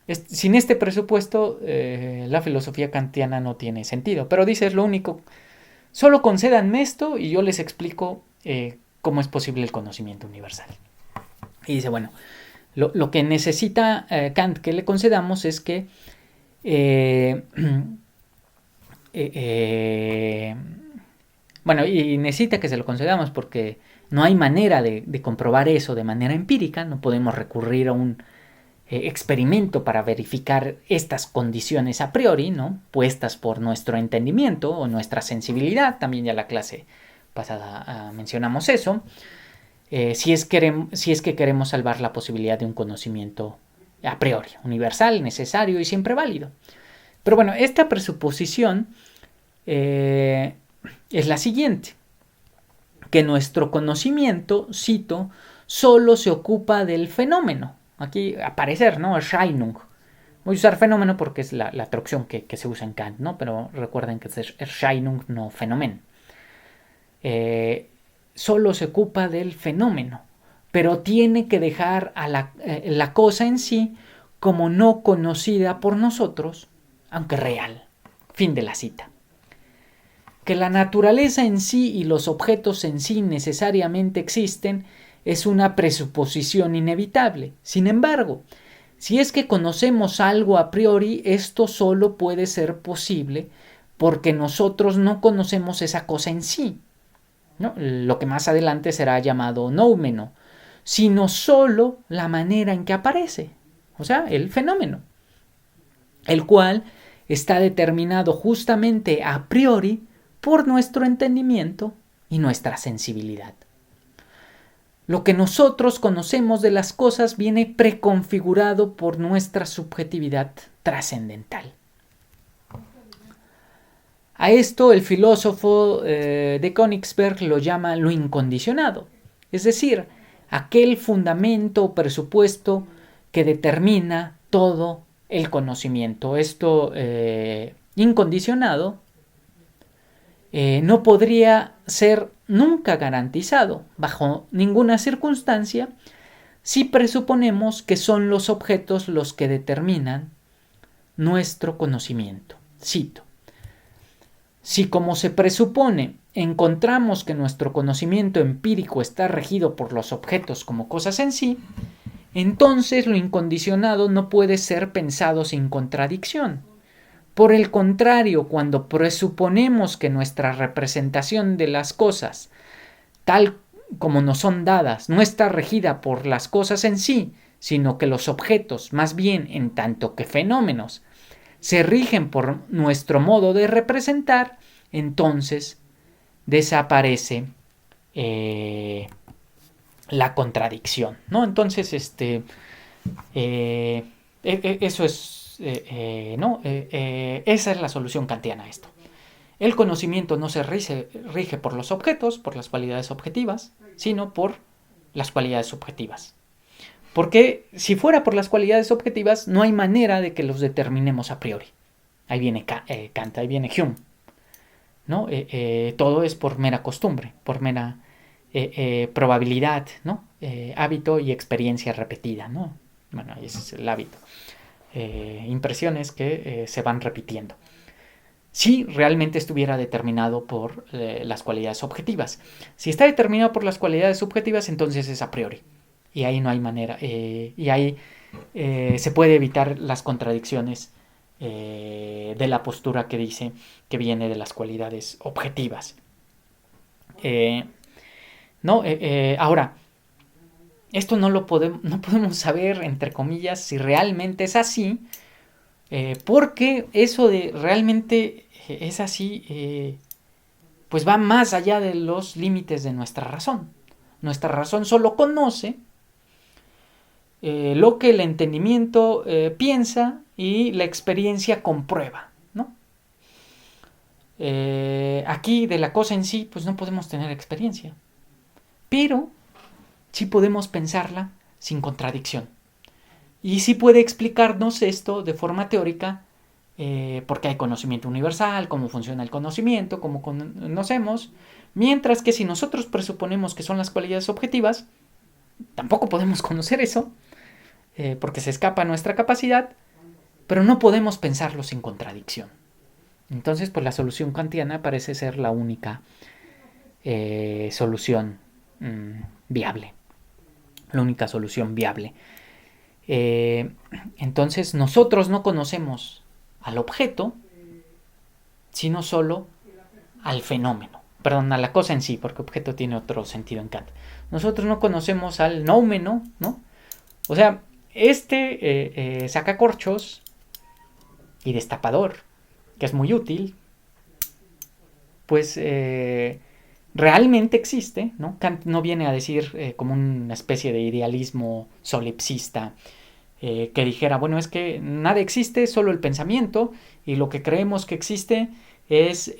Sin este presupuesto, la filosofía kantiana no tiene sentido. Pero dice, es lo único. Solo concédanme esto y yo les explico cómo es posible el conocimiento universal. Y dice, bueno, lo que necesita Kant que le concedamos es que bueno, y necesita que se lo concedamos porque no hay manera de comprobar eso de manera empírica. No podemos recurrir a un experimento para verificar estas condiciones a priori, ¿no? Puestas por nuestro entendimiento o nuestra sensibilidad. También ya la clase pasada mencionamos eso. Si es que queremos salvar la posibilidad de un conocimiento a priori, universal, necesario y siempre válido. Pero bueno, esta presuposición es la siguiente: que nuestro conocimiento, cito, solo se ocupa del fenómeno. Aquí aparecer, ¿no? Erscheinung. Voy a usar fenómeno porque es la traducción que se usa en Kant, ¿no? Pero recuerden que es Erscheinung, no fenómeno. Solo se ocupa del fenómeno, pero tiene que dejar a la cosa en sí como no conocida por nosotros, aunque real. Fin de la cita. Que la naturaleza en sí y los objetos en sí necesariamente existen es una presuposición inevitable. Sin embargo, si es que conocemos algo a priori, esto solo puede ser posible porque nosotros no conocemos esa cosa en sí, ¿no? Lo que más adelante será llamado noumeno, sino solo la manera en que aparece, o sea, el fenómeno, el cual está determinado justamente a priori por nuestro entendimiento y nuestra sensibilidad. Lo que nosotros conocemos de las cosas viene preconfigurado por nuestra subjetividad trascendental. A esto el filósofo de Königsberg lo llama lo incondicionado, es decir, aquel fundamento o presupuesto que determina todo el conocimiento. Esto incondicionado no podría ser nunca garantizado bajo ninguna circunstancia si presuponemos que son los objetos los que determinan nuestro conocimiento. Cito: si, como se presupone, encontramos que nuestro conocimiento empírico está regido por los objetos como cosas en sí, entonces lo incondicionado no puede ser pensado sin contradicción, Por el contrario, cuando presuponemos que nuestra representación de las cosas, tal como nos son dadas, no está regida por las cosas en sí, sino que los objetos, más bien en tanto que fenómenos, se rigen por nuestro modo de representar, entonces desaparece la contradicción, ¿no? Entonces, eso es, ¿no? Esa es la solución kantiana a esto. El conocimiento no se rige por los objetos, por las cualidades objetivas, sino por las cualidades subjetivas. Porque si fuera por las cualidades objetivas, no hay manera de que los determinemos a priori. Ahí viene Kant, ahí viene Hume, ¿no? Todo es por mera costumbre, por mera probabilidad, ¿no? Hábito y experiencia repetida, ¿no? Bueno, ese es el hábito. Impresiones que se van repitiendo. Si realmente estuviera determinado por las cualidades objetivas. Si está determinado por las cualidades subjetivas, entonces es a priori. Y ahí no hay manera. Y ahí se puede evitar las contradicciones de la postura que dice que viene de las cualidades objetivas. Ahora, esto no podemos saber, entre comillas, si realmente es así, porque eso de realmente es así, pues va más allá de los límites de nuestra razón. Nuestra razón solo conoce lo que el entendimiento piensa y la experiencia comprueba, ¿no? Aquí de la cosa en sí, pues no podemos tener experiencia, pero sí podemos pensarla sin contradicción. Y sí puede explicarnos esto de forma teórica, porque hay conocimiento universal, cómo funciona el conocimiento, cómo conocemos, mientras que si nosotros presuponemos que son las cualidades objetivas, tampoco podemos conocer eso, porque se escapa a nuestra capacidad, pero no podemos pensarlo sin contradicción. Entonces, pues la solución kantiana parece ser la única solución viable. La única solución viable. Entonces, nosotros no conocemos al objeto, sino solo al fenómeno. Perdón, a la cosa en sí, porque objeto tiene otro sentido en Kant. Nosotros no conocemos al noumeno, ¿no? O sea, sacacorchos y destapador, que es muy útil, pues realmente existe, ¿no? Kant no viene a decir como una especie de idealismo solipsista que dijera, bueno, es que nada existe, solo el pensamiento, y lo que creemos que existe es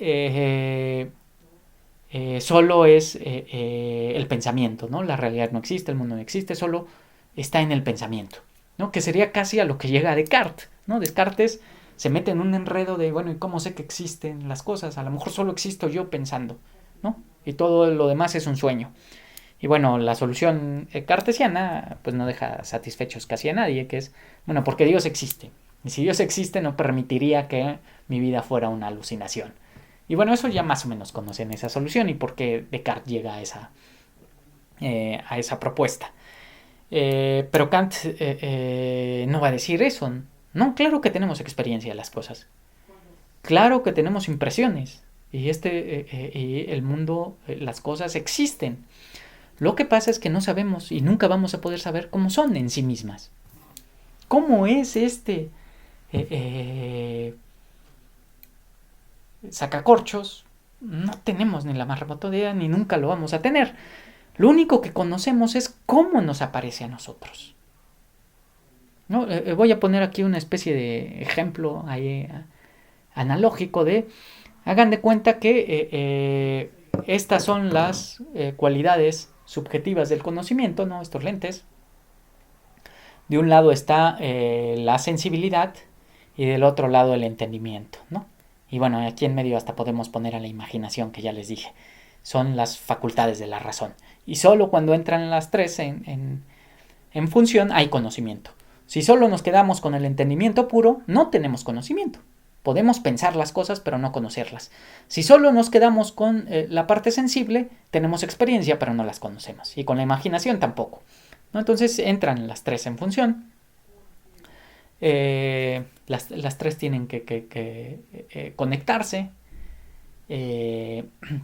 solo es el pensamiento, ¿no? La realidad no existe, el mundo no existe, solo está en el pensamiento, ¿no? Que sería casi a lo que llega Descartes, ¿no? Descartes se mete en un enredo de, bueno, ¿y cómo sé que existen las cosas? A lo mejor solo existo yo pensando, ¿no? Y todo lo demás es un sueño. Y bueno, la solución cartesiana pues no deja satisfechos casi a nadie, que es, bueno, porque Dios existe. Y si Dios existe no permitiría que mi vida fuera una alucinación. Y bueno, eso ya más o menos conocen esa solución y por qué Descartes llega a esa propuesta. Pero Kant no va a decir eso. No, claro que tenemos experiencia de las cosas. Claro que tenemos impresiones. Y el mundo, las cosas existen. Lo que pasa es que no sabemos y nunca vamos a poder saber cómo son en sí mismas. ¿Cómo es sacacorchos? No tenemos ni la más remota idea ni nunca lo vamos a tener. Lo único que conocemos es cómo nos aparece a nosotros. ¿No? Voy a poner aquí una especie de ejemplo ahí, analógico de, hagan de cuenta que estas son las cualidades subjetivas del conocimiento, ¿no? Estos lentes. De un lado está la sensibilidad y del otro lado el entendimiento, ¿no? Y bueno, aquí en medio hasta podemos poner a la imaginación, que ya les dije. Son las facultades de la razón. Y solo cuando entran las tres en función hay conocimiento. Si solo nos quedamos con el entendimiento puro, no tenemos conocimiento. Podemos pensar las cosas, pero no conocerlas. Si solo nos quedamos con la parte sensible, tenemos experiencia, pero no las conocemos. Y con la imaginación tampoco, ¿no? Entonces entran las tres en función. Las tres tienen que conectarse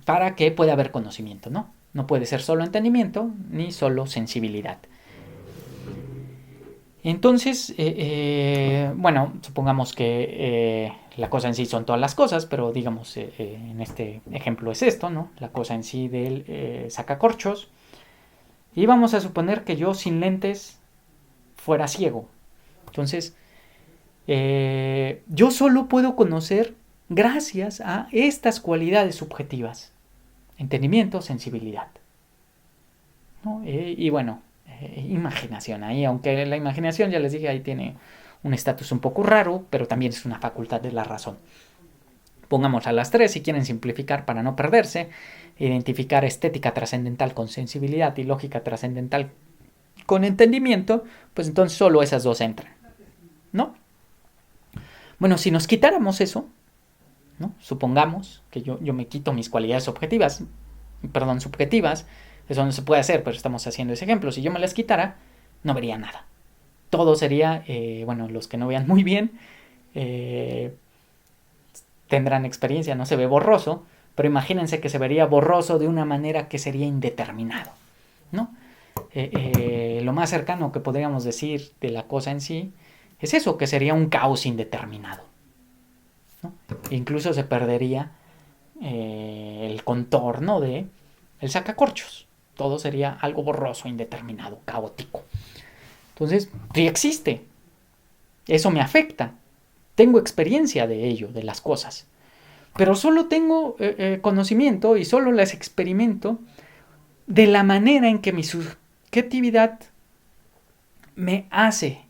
para que pueda haber conocimiento, ¿no? No puede ser solo entendimiento ni solo sensibilidad. Entonces, bueno, supongamos que la cosa en sí son todas las cosas, pero digamos, en este ejemplo es esto, ¿no? La cosa en sí del sacacorchos. Y vamos a suponer que yo sin lentes fuera ciego. Entonces, yo solo puedo conocer gracias a estas cualidades subjetivas. Entendimiento, sensibilidad, ¿no? Y bueno, imaginación ahí, aunque la imaginación, ya les dije, ahí tiene un estatus un poco raro, pero también es una facultad de la razón. Pongamos a las tres si quieren simplificar para no perderse. Identificar estética trascendental con sensibilidad y lógica trascendental con entendimiento, pues entonces solo esas dos entran, ¿no? Bueno, si nos quitáramos eso, ¿no? Supongamos que yo me quito mis cualidades subjetivas, eso no se puede hacer, pero estamos haciendo ese ejemplo. Si yo me las quitara, no vería nada. Todo sería, bueno, los que no vean muy bien, tendrán experiencia, no se ve borroso, pero imagínense que se vería borroso de una manera que sería indeterminado, ¿no? Lo más cercano que podríamos decir de la cosa en sí es eso, que sería un caos indeterminado, ¿no? Incluso se perdería el contorno de el sacacorchos. Todo sería algo borroso, indeterminado, caótico. Entonces, sí existe. Eso me afecta. Tengo experiencia de ello, de las cosas. Pero solo tengo conocimiento y solo las experimento de la manera en que mi subjetividad me hace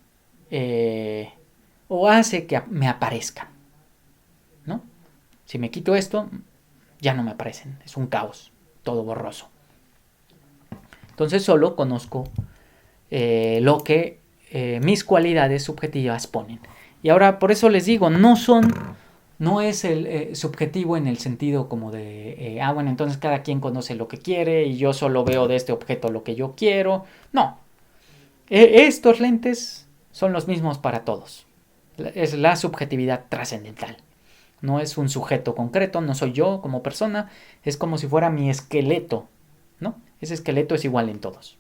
o hace que me aparezcan, ¿no? Si me quito esto, ya no me aparecen. Es un caos, todo borroso. Entonces solo conozco lo que mis cualidades subjetivas ponen. Y ahora por eso les digo, no es el subjetivo en el sentido como de, bueno, entonces cada quien conoce lo que quiere y yo solo veo de este objeto lo que yo quiero. No, estos lentes son los mismos para todos. Es la subjetividad trascendental. No es un sujeto concreto, no soy yo como persona, es como si fuera mi esqueleto, ¿no? Ese esqueleto es igual en todos.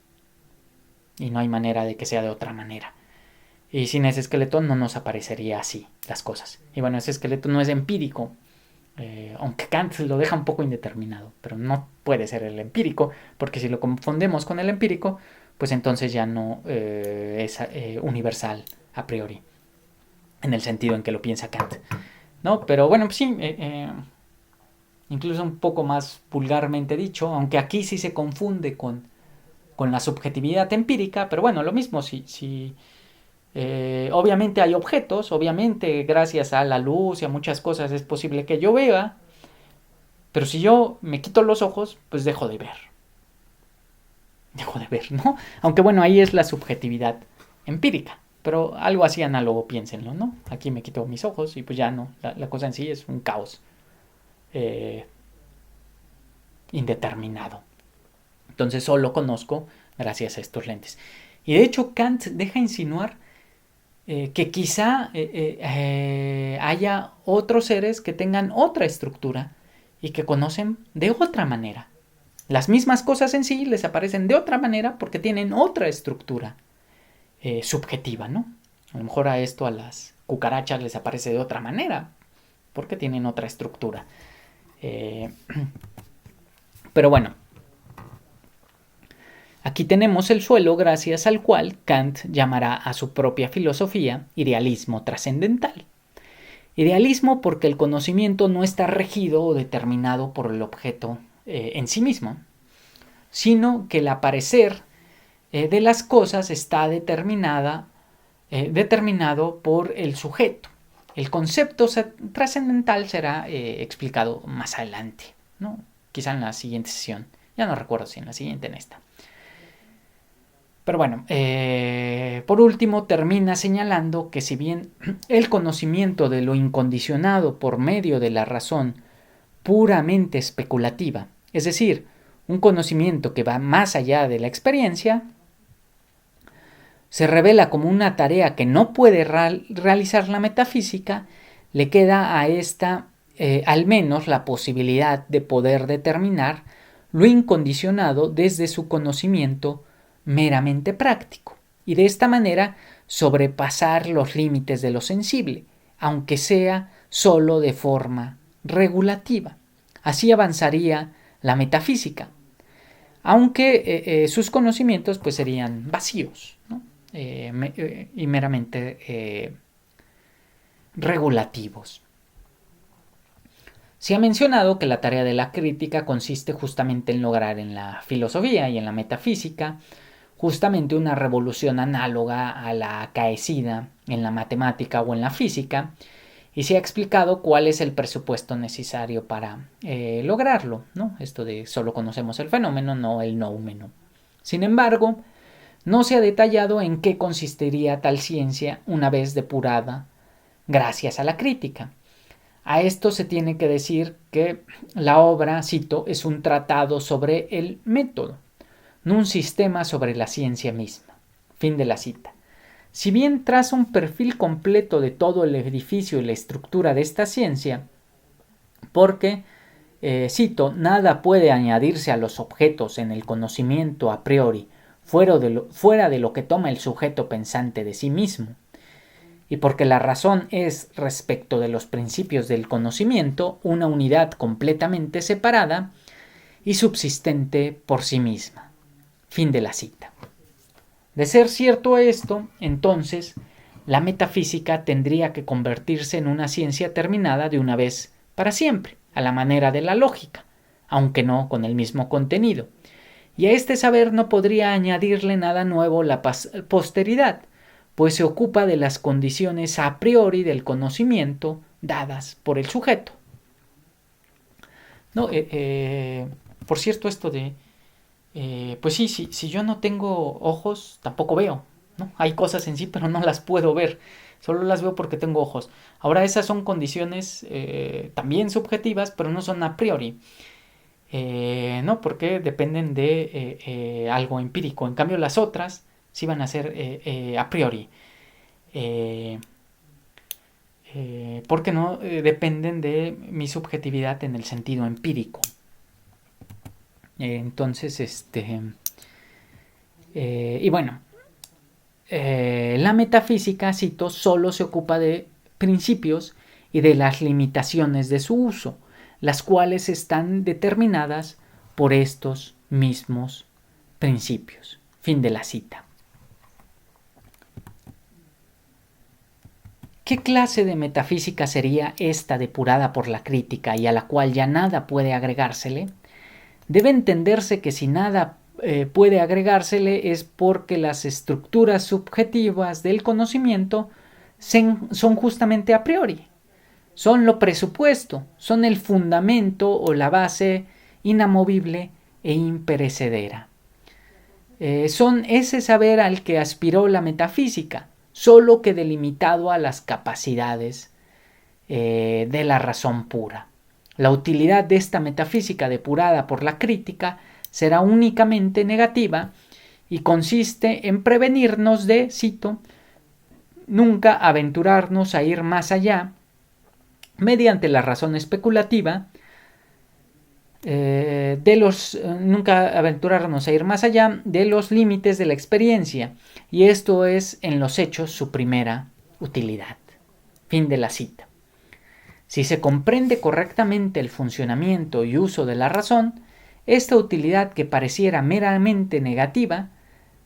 Y no hay manera de que sea de otra manera. Y sin ese esqueleto no nos aparecería así las cosas. Y bueno, ese esqueleto no es empírico, aunque Kant lo deja un poco indeterminado, pero no puede ser el empírico, porque si lo confundemos con el empírico, pues entonces ya no es universal a priori, en el sentido en que lo piensa Kant, ¿no? Pero bueno, pues sí, incluso un poco más vulgarmente dicho, aunque aquí sí se confunde con la subjetividad empírica, pero bueno, lo mismo, si obviamente hay objetos, obviamente gracias a la luz y a muchas cosas es posible que yo vea, pero si yo me quito los ojos, pues dejo de ver, ¿no? Aunque bueno, ahí es la subjetividad empírica, pero algo así análogo, piénsenlo, ¿no? Aquí me quito mis ojos y pues ya no, la cosa en sí es un caos indeterminado. Entonces solo conozco gracias a estos lentes. Y de hecho Kant deja insinuar que quizá haya otros seres que tengan otra estructura y que conocen de otra manera. Las mismas cosas en sí les aparecen de otra manera porque tienen otra estructura subjetiva, ¿no? A lo mejor a las cucarachas les aparece de otra manera porque tienen otra estructura. Pero bueno, aquí tenemos el suelo gracias al cual Kant llamará a su propia filosofía idealismo trascendental. Idealismo porque el conocimiento no está regido o determinado por el objeto en sí mismo, sino que el aparecer de las cosas está determinado por el sujeto. El concepto trascendental será explicado más adelante, ¿no? Quizá en la siguiente sesión. Ya no recuerdo si en la siguiente, en esta. Pero bueno, por último termina señalando que si bien el conocimiento de lo incondicionado por medio de la razón puramente especulativa, es decir, un conocimiento que va más allá de la experiencia, se revela como una tarea que no puede realizar la metafísica, le queda a esta al menos la posibilidad de poder determinar lo incondicionado desde su conocimiento meramente práctico, y de esta manera sobrepasar los límites de lo sensible, aunque sea solo de forma regulativa. Así avanzaría la metafísica, aunque sus conocimientos pues serían vacíos, ¿no? Y meramente regulativos. Se ha mencionado que la tarea de la crítica consiste justamente en lograr en la filosofía y en la metafísica justamente una revolución análoga a la acaecida en la matemática o en la física, y se ha explicado cuál es el presupuesto necesario para lograrlo, ¿no? Esto de solo conocemos el fenómeno, no el noumeno. Sin embargo, no se ha detallado en qué consistiría tal ciencia una vez depurada gracias a la crítica. A esto se tiene que decir que la obra, cito, es un tratado sobre el método, no un sistema sobre la ciencia misma. Fin de la cita. Si bien traza un perfil completo de todo el edificio y la estructura de esta ciencia, porque, cito, nada puede añadirse a los objetos en el conocimiento a priori, fuera de lo que toma el sujeto pensante de sí mismo, y porque la razón es, respecto de los principios del conocimiento, una unidad completamente separada y subsistente por sí misma. Fin de la cita. De ser cierto esto, entonces, la metafísica tendría que convertirse en una ciencia terminada de una vez para siempre, a la manera de la lógica, aunque no con el mismo contenido. Y a este saber no podría añadirle nada nuevo la posteridad, pues se ocupa de las condiciones a priori del conocimiento dadas por el sujeto. No, por cierto, esto de pues sí, si yo no tengo ojos, tampoco veo, ¿no? Hay cosas en sí, pero no las puedo ver. Solo las veo porque tengo ojos. Ahora, esas son condiciones también subjetivas, pero no son a priori. No, porque dependen de algo empírico. En cambio, las otras sí van a ser a priori. Porque no dependen de mi subjetividad en el sentido empírico. Entonces, y bueno, la metafísica, cito, solo se ocupa de principios y de las limitaciones de su uso, las cuales están determinadas por estos mismos principios. Fin de la cita. ¿Qué clase de metafísica sería esta depurada por la crítica y a la cual ya nada puede agregársele? Debe entenderse que si nada puede agregársele es porque las estructuras subjetivas del conocimiento son justamente a priori, son lo presupuesto, son el fundamento o la base inamovible e imperecedera. Son ese saber al que aspiró la metafísica, solo que delimitado a las capacidades de la razón pura. La utilidad de esta metafísica depurada por la crítica será únicamente negativa y consiste en prevenirnos de, cito, nunca aventurarnos a ir más allá mediante la razón especulativa nunca aventurarnos a ir más allá de los límites de la experiencia, y esto es en los hechos su primera utilidad. Fin de la cita. Si se comprende correctamente el funcionamiento y uso de la razón, esta utilidad que pareciera meramente negativa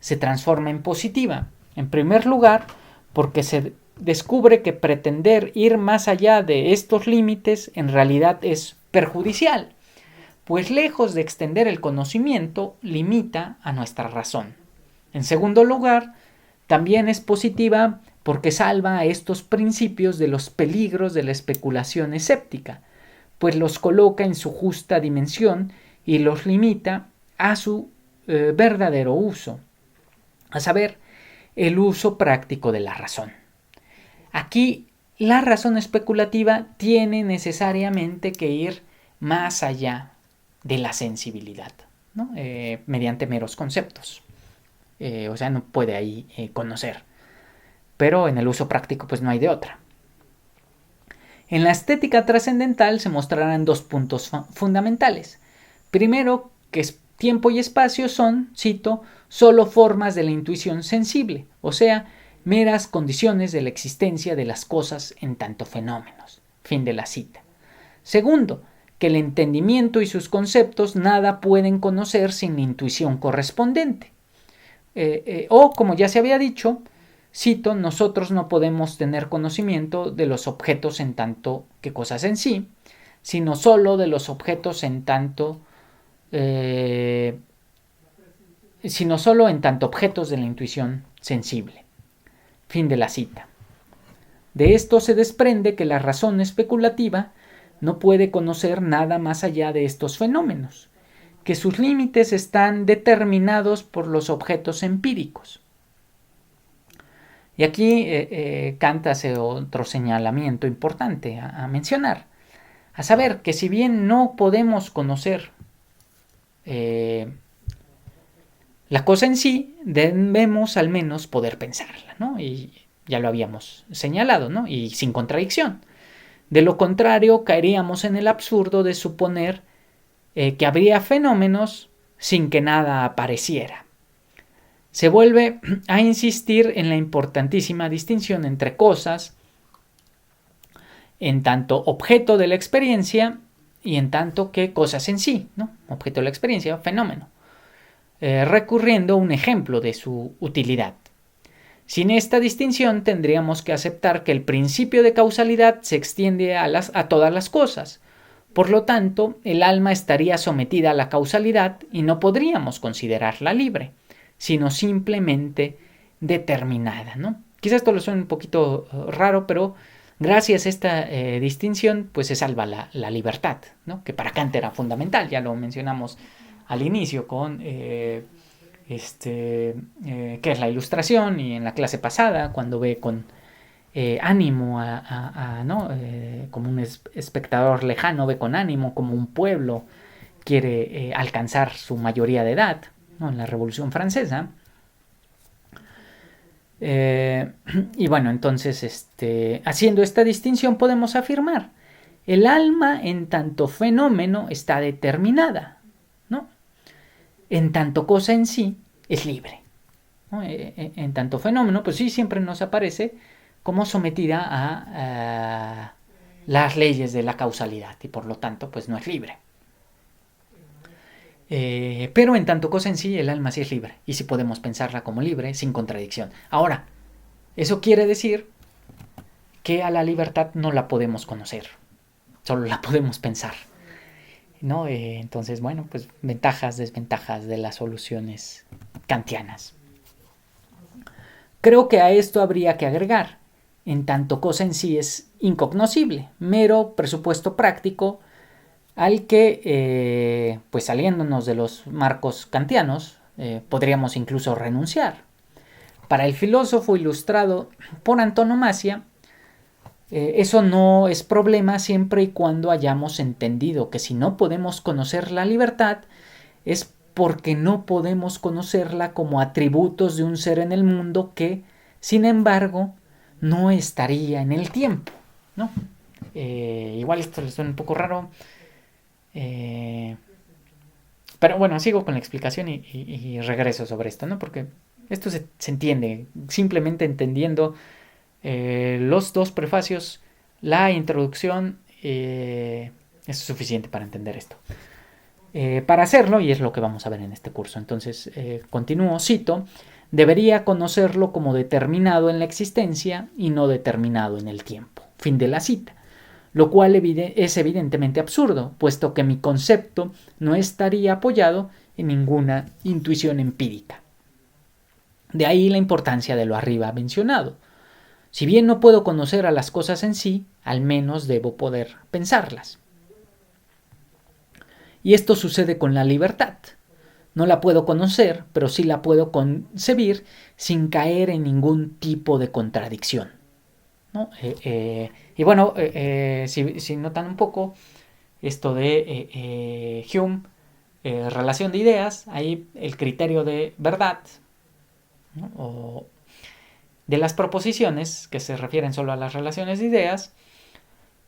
se transforma en positiva. En primer lugar, porque se descubre que pretender ir más allá de estos límites en realidad es perjudicial, pues lejos de extender el conocimiento, limita a nuestra razón. En segundo lugar, también es positiva porque salva a estos principios de los peligros de la especulación escéptica, pues los coloca en su justa dimensión y los limita a su verdadero uso, a saber, el uso práctico de la razón. Aquí, la razón especulativa tiene necesariamente que ir más allá de la sensibilidad, ¿no? Mediante meros conceptos. o sea, no puede ahí conocer. Pero en el uso práctico pues no hay de otra. En la estética trascendental se mostrarán dos puntos fundamentales. Primero, que tiempo y espacio son, cito, solo formas de la intuición sensible, o sea, meras condiciones de la existencia de las cosas en tanto fenómenos. Fin de la cita. Segundo, que el entendimiento y sus conceptos nada pueden conocer sin la intuición correspondiente. O, como ya se había dicho, cito, nosotros no podemos tener conocimiento de los objetos en tanto que cosas en sí, sino solo de los objetos en tanto, sino solo en tanto objetos de la intuición sensible. Fin de la cita. De esto se desprende que la razón especulativa no puede conocer nada más allá de estos fenómenos, que sus límites están determinados por los objetos empíricos. Y aquí Kant hace otro señalamiento importante a mencionar, a saber que si bien no podemos conocer la cosa en sí, debemos al menos poder pensarla, ¿no? Y ya lo habíamos señalado, ¿no? Y sin contradicción. De lo contrario, caeríamos en el absurdo de suponer que habría fenómenos sin que nada apareciera. Se vuelve a insistir en la importantísima distinción entre cosas, en tanto objeto de la experiencia, y en tanto que cosas en sí, ¿no? Objeto de la experiencia, fenómeno. Recurriendo a un ejemplo de su utilidad. Sin esta distinción tendríamos que aceptar que el principio de causalidad se extiende a todas las cosas. Por lo tanto, el alma estaría sometida a la causalidad y no podríamos considerarla libre, sino simplemente determinada, ¿no? Quizás esto lo suene un poquito raro, pero gracias a esta distinción pues se salva la libertad, ¿no? Que para Kant era fundamental, ya lo mencionamos al inicio con qué es la ilustración, y en la clase pasada cuando ve con ánimo ¿no? Como un espectador lejano ve con ánimo como un pueblo quiere alcanzar su mayoría de edad, ¿no? En la Revolución Francesa. Y bueno, entonces haciendo esta distinción podemos afirmar el alma en tanto fenómeno está determinada, ¿no? En tanto cosa en sí es libre, ¿no? En tanto fenómeno, pues sí, siempre nos aparece como sometida a las leyes de la causalidad y por lo tanto pues no es libre. Pero en tanto cosa en sí el alma sí es libre y sí podemos pensarla como libre sin contradicción. Ahora, eso quiere decir que a la libertad no la podemos conocer, solo la podemos pensar, ¿no? Entonces, bueno, pues ventajas, desventajas de las soluciones kantianas. Creo que a esto habría que agregar, en tanto cosa en sí es incognoscible, mero presupuesto práctico al que, pues saliéndonos de los marcos kantianos, podríamos incluso renunciar. Para el filósofo ilustrado por antonomasia, eso no es problema siempre y cuando hayamos entendido que si no podemos conocer la libertad es porque no podemos conocerla como atributos de un ser en el mundo que, sin embargo, no estaría en el tiempo, ¿no? Igual esto les suena un poco raro, pero bueno, sigo con la explicación y regreso sobre esto, ¿no? Porque esto se entiende simplemente entendiendo los dos prefacios, la introducción, es suficiente para entender esto. Para hacerlo, y es lo que vamos a ver en este curso, entonces continúo, cito, debería conocerlo como determinado en la existencia y no determinado en el tiempo. Fin de la cita. Lo cual es evidentemente absurdo, puesto que mi concepto no estaría apoyado en ninguna intuición empírica. De ahí la importancia de lo arriba mencionado. Si bien no puedo conocer a las cosas en sí, al menos debo poder pensarlas. Y esto sucede con la libertad. No la puedo conocer, pero sí la puedo concebir sin caer en ningún tipo de contradicción, ¿no? Y bueno, si notan un poco esto de Hume, relación de ideas, ahí el criterio de verdad ¿no? O de las proposiciones, que se refieren solo a las relaciones de ideas,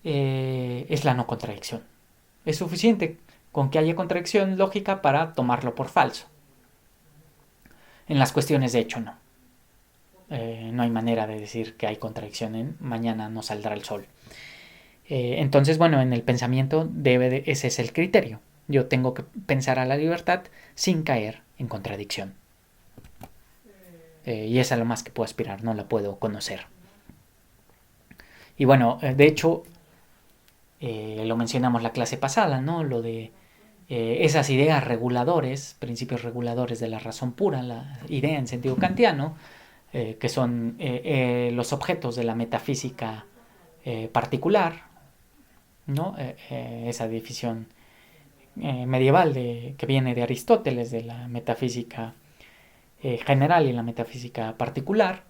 es la no contradicción. Es suficiente con que haya contradicción lógica para tomarlo por falso. En las cuestiones de hecho no. No hay manera de decir que hay contradicción en mañana no saldrá el sol. Entonces, bueno, en el pensamiento ese es el criterio. Yo tengo que pensar a la libertad sin caer en contradicción. Y es a lo más que puedo aspirar, no la puedo conocer. Y bueno, de hecho, lo mencionamos la clase pasada, ¿no? Lo de esas ideas reguladores, principios reguladores de la razón pura, la idea en sentido kantiano, que son los objetos de la metafísica particular, ¿no? Esa división medieval que viene de Aristóteles, de la metafísica general y la metafísica particular.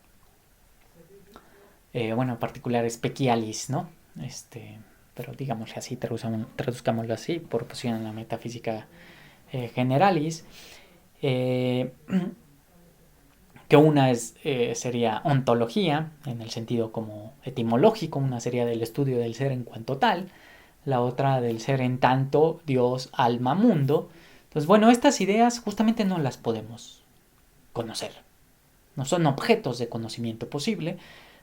Bueno, particular es specialis, ¿no? Pero digámosle así, traduzcámoslo así, por oposición a la metafísica generalis. Que una sería ontología, en el sentido como etimológico, una sería del estudio del ser en cuanto tal, la otra del ser en tanto Dios, alma, mundo. Entonces, bueno, estas ideas justamente no las podemos conocer. No son objetos de conocimiento posible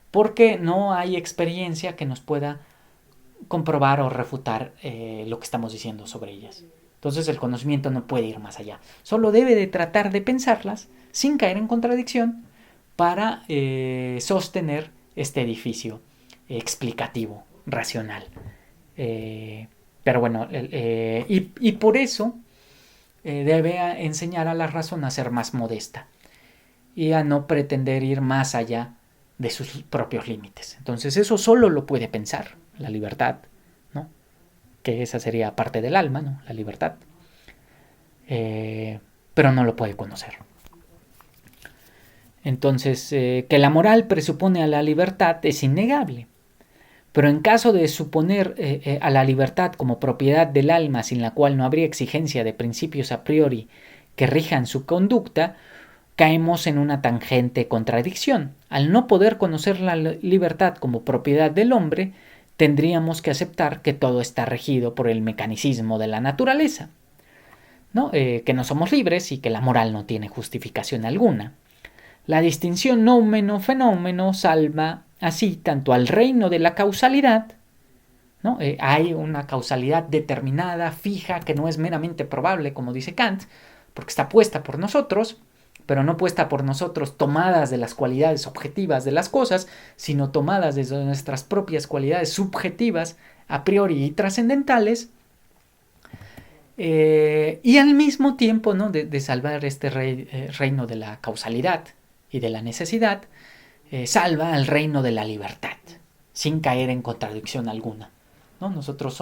porque no hay experiencia que nos pueda comprobar o refutar lo que estamos diciendo sobre ellas. Entonces el conocimiento no puede ir más allá. Solo debe de tratar de pensarlas sin caer en contradicción para sostener este edificio explicativo, racional. Pero bueno, y por eso debe enseñar a la razón a ser más modesta y a no pretender ir más allá de sus propios límites. Entonces eso solo lo puede pensar, la libertad, ¿no? Que esa sería parte del alma, ¿no? La libertad. Pero no lo puede conocer. Entonces, que la moral presupone a la libertad es innegable. Pero en caso de suponer a la libertad como propiedad del alma sin la cual no habría exigencia de principios a priori que rijan su conducta, caemos en una tangente contradicción. Al no poder conocer la libertad como propiedad del hombre, tendríamos que aceptar que todo está regido por el mecanicismo de la naturaleza, ¿no? Que no somos libres y que la moral no tiene justificación alguna. La distinción noumeno-fenómeno salva así tanto al reino de la causalidad, ¿no? Hay una causalidad determinada, fija, que no es meramente probable, como dice Kant, porque está puesta por nosotros, pero no puesta por nosotros tomadas de las cualidades objetivas de las cosas, sino tomadas desde nuestras propias cualidades subjetivas, a priori y trascendentales, y al mismo tiempo, ¿no? de salvar este reino de la causalidad y de la necesidad, salva al reino de la libertad, sin caer en contradicción alguna, ¿no? Nosotros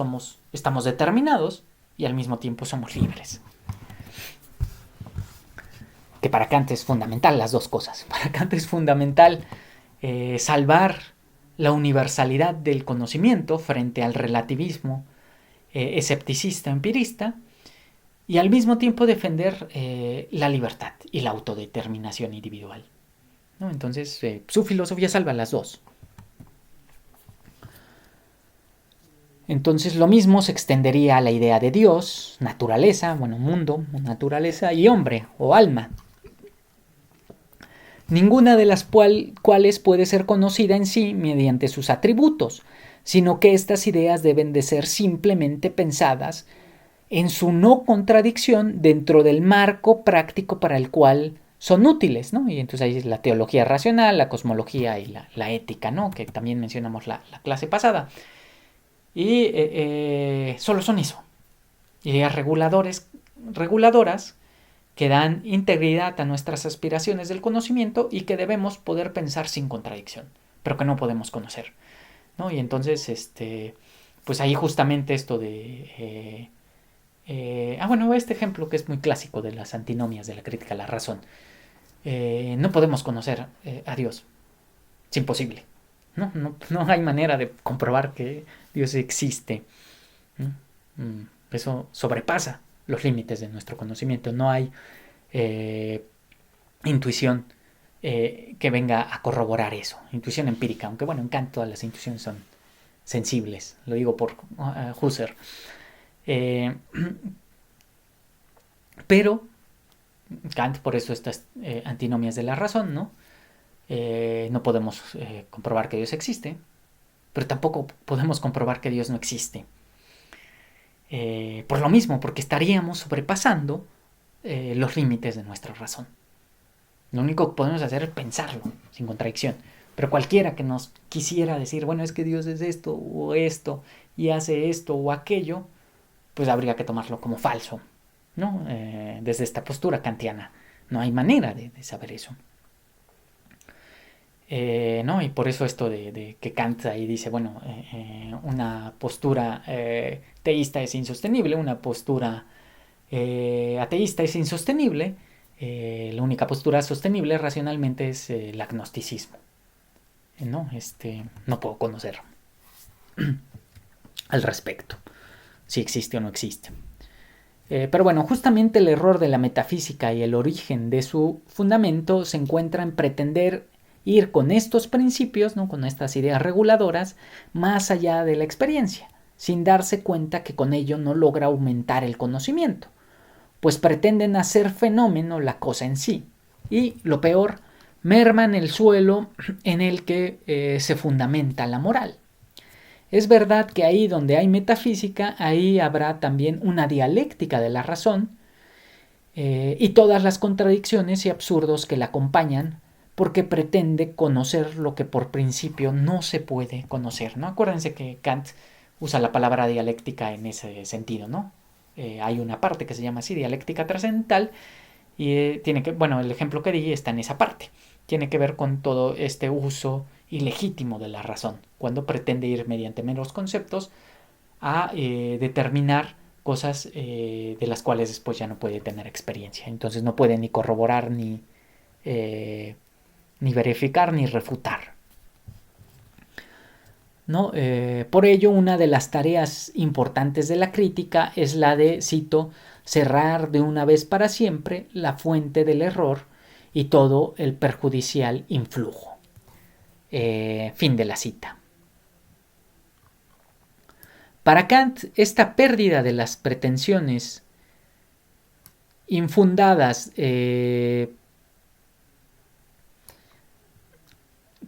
estamos determinados y al mismo tiempo somos libres. Que para Kant es fundamental las dos cosas. Para Kant es fundamental salvar la universalidad del conocimiento frente al relativismo escepticista empirista y al mismo tiempo defender la libertad y la autodeterminación individual, ¿no? Entonces su filosofía salva las dos. Entonces lo mismo se extendería a la idea de Dios, naturaleza, bueno, mundo, naturaleza y hombre o alma. Ninguna de las cuales puede ser conocida en sí mediante sus atributos, sino que estas ideas deben de ser simplemente pensadas en su no contradicción dentro del marco práctico para el cual son útiles, ¿no? Y entonces ahí es la teología racional, la cosmología y la ética, ¿no? Que también mencionamos la clase pasada. Y solo son eso, ideas reguladoras que dan integridad a nuestras aspiraciones del conocimiento y que debemos poder pensar sin contradicción, pero que no podemos conocer, ¿no? Y entonces, pues ahí justamente esto de... bueno, este ejemplo que es muy clásico de las antinomias de la crítica a la razón. No podemos conocer a Dios, es imposible, ¿no? No hay manera de comprobar que Dios existe. Eso sobrepasa los límites de nuestro conocimiento. No hay intuición que venga a corroborar eso. Intuición empírica, aunque bueno, en Kant todas las intuiciones son sensibles, lo digo por Husserl. Pero Kant, por eso estas antinomias de la razón, ¿no? No podemos comprobar que Dios existe, pero tampoco podemos comprobar que Dios no existe. Por lo mismo, porque estaríamos sobrepasando los límites de nuestra razón. Lo único que podemos hacer es pensarlo, sin contradicción. Pero cualquiera que nos quisiera decir, bueno, es que Dios es esto o esto, y hace esto o aquello, pues habría que tomarlo como falso, ¿no? Desde esta postura kantiana. No hay manera de saber eso. ¿No? Y por eso esto de que Kant ahí dice, bueno, una postura teísta es insostenible, una postura ateísta es insostenible, la única postura sostenible racionalmente es el agnosticismo. ¿No? No puedo conocer al respecto, si existe o no existe. Pero bueno, justamente el error de la metafísica y el origen de su fundamento se encuentra en pretender ir con estos principios, ¿no? Con estas ideas reguladoras, más allá de la experiencia, sin darse cuenta que con ello no logra aumentar el conocimiento, pues pretenden hacer fenómeno la cosa en sí. Y lo peor, merman el suelo en el que se fundamenta la moral. Es verdad que ahí donde hay metafísica, ahí habrá también una dialéctica de la razón y todas las contradicciones y absurdos que la acompañan, porque pretende conocer lo que por principio no se puede conocer, ¿no? Acuérdense que Kant usa la palabra dialéctica en ese sentido, ¿no? Hay una parte que se llama así, dialéctica trascendental, y tiene que, bueno, el ejemplo que di está en esa parte. Tiene que ver con todo este uso ilegítimo de la razón, cuando pretende ir mediante meros conceptos a determinar cosas de las cuales después ya no puede tener experiencia. Entonces no puede ni corroborar, ni verificar, ni refutar. ¿No? Por ello, una de las tareas importantes de la crítica es la de, cito, cerrar de una vez para siempre la fuente del error y todo el perjudicial influjo. Fin de la cita. Para Kant, esta pérdida de las pretensiones infundadas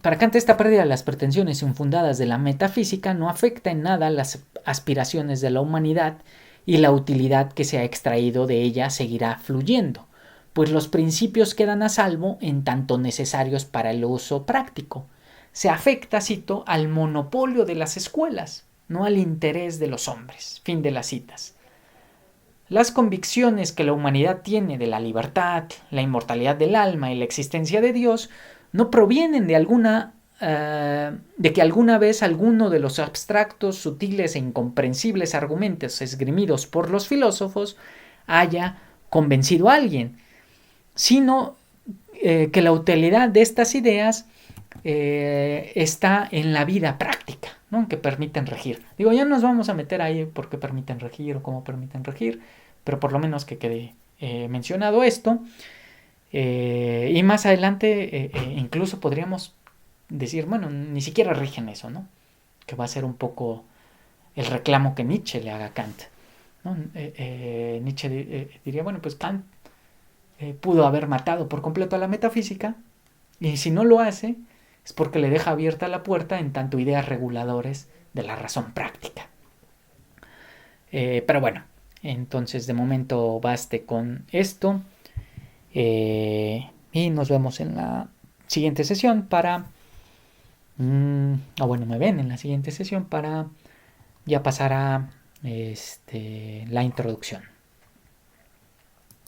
Para Kant, esta pérdida de las pretensiones infundadas de la metafísica no afecta en nada las aspiraciones de la humanidad y la utilidad que se ha extraído de ella seguirá fluyendo, pues los principios quedan a salvo en tanto necesarios para el uso práctico. Se afecta, cito, al monopolio de las escuelas, no al interés de los hombres. Fin de las citas. Las convicciones que la humanidad tiene de la libertad, la inmortalidad del alma y la existencia de Dios no provienen de que alguna vez alguno de los abstractos, sutiles e incomprensibles argumentos esgrimidos por los filósofos haya convencido a alguien, sino que la utilidad de estas ideas está en la vida práctica, ¿no? En que permiten regir. Digo, ya nos vamos a meter ahí por qué permiten regir o cómo permiten regir, pero por lo menos que quede mencionado esto. Y más adelante incluso podríamos decir, bueno, ni siquiera rigen eso, ¿no? Que va a ser un poco el reclamo que Nietzsche le haga a Kant, ¿no? Nietzsche diría, bueno, pues Kant pudo haber matado por completo a la metafísica, y si no lo hace es porque le deja abierta la puerta en tanto ideas reguladores de la razón práctica. Pero bueno, entonces de momento baste con esto. Y nos vemos en la siguiente sesión para me ven en la siguiente sesión para ya pasar a la introducción.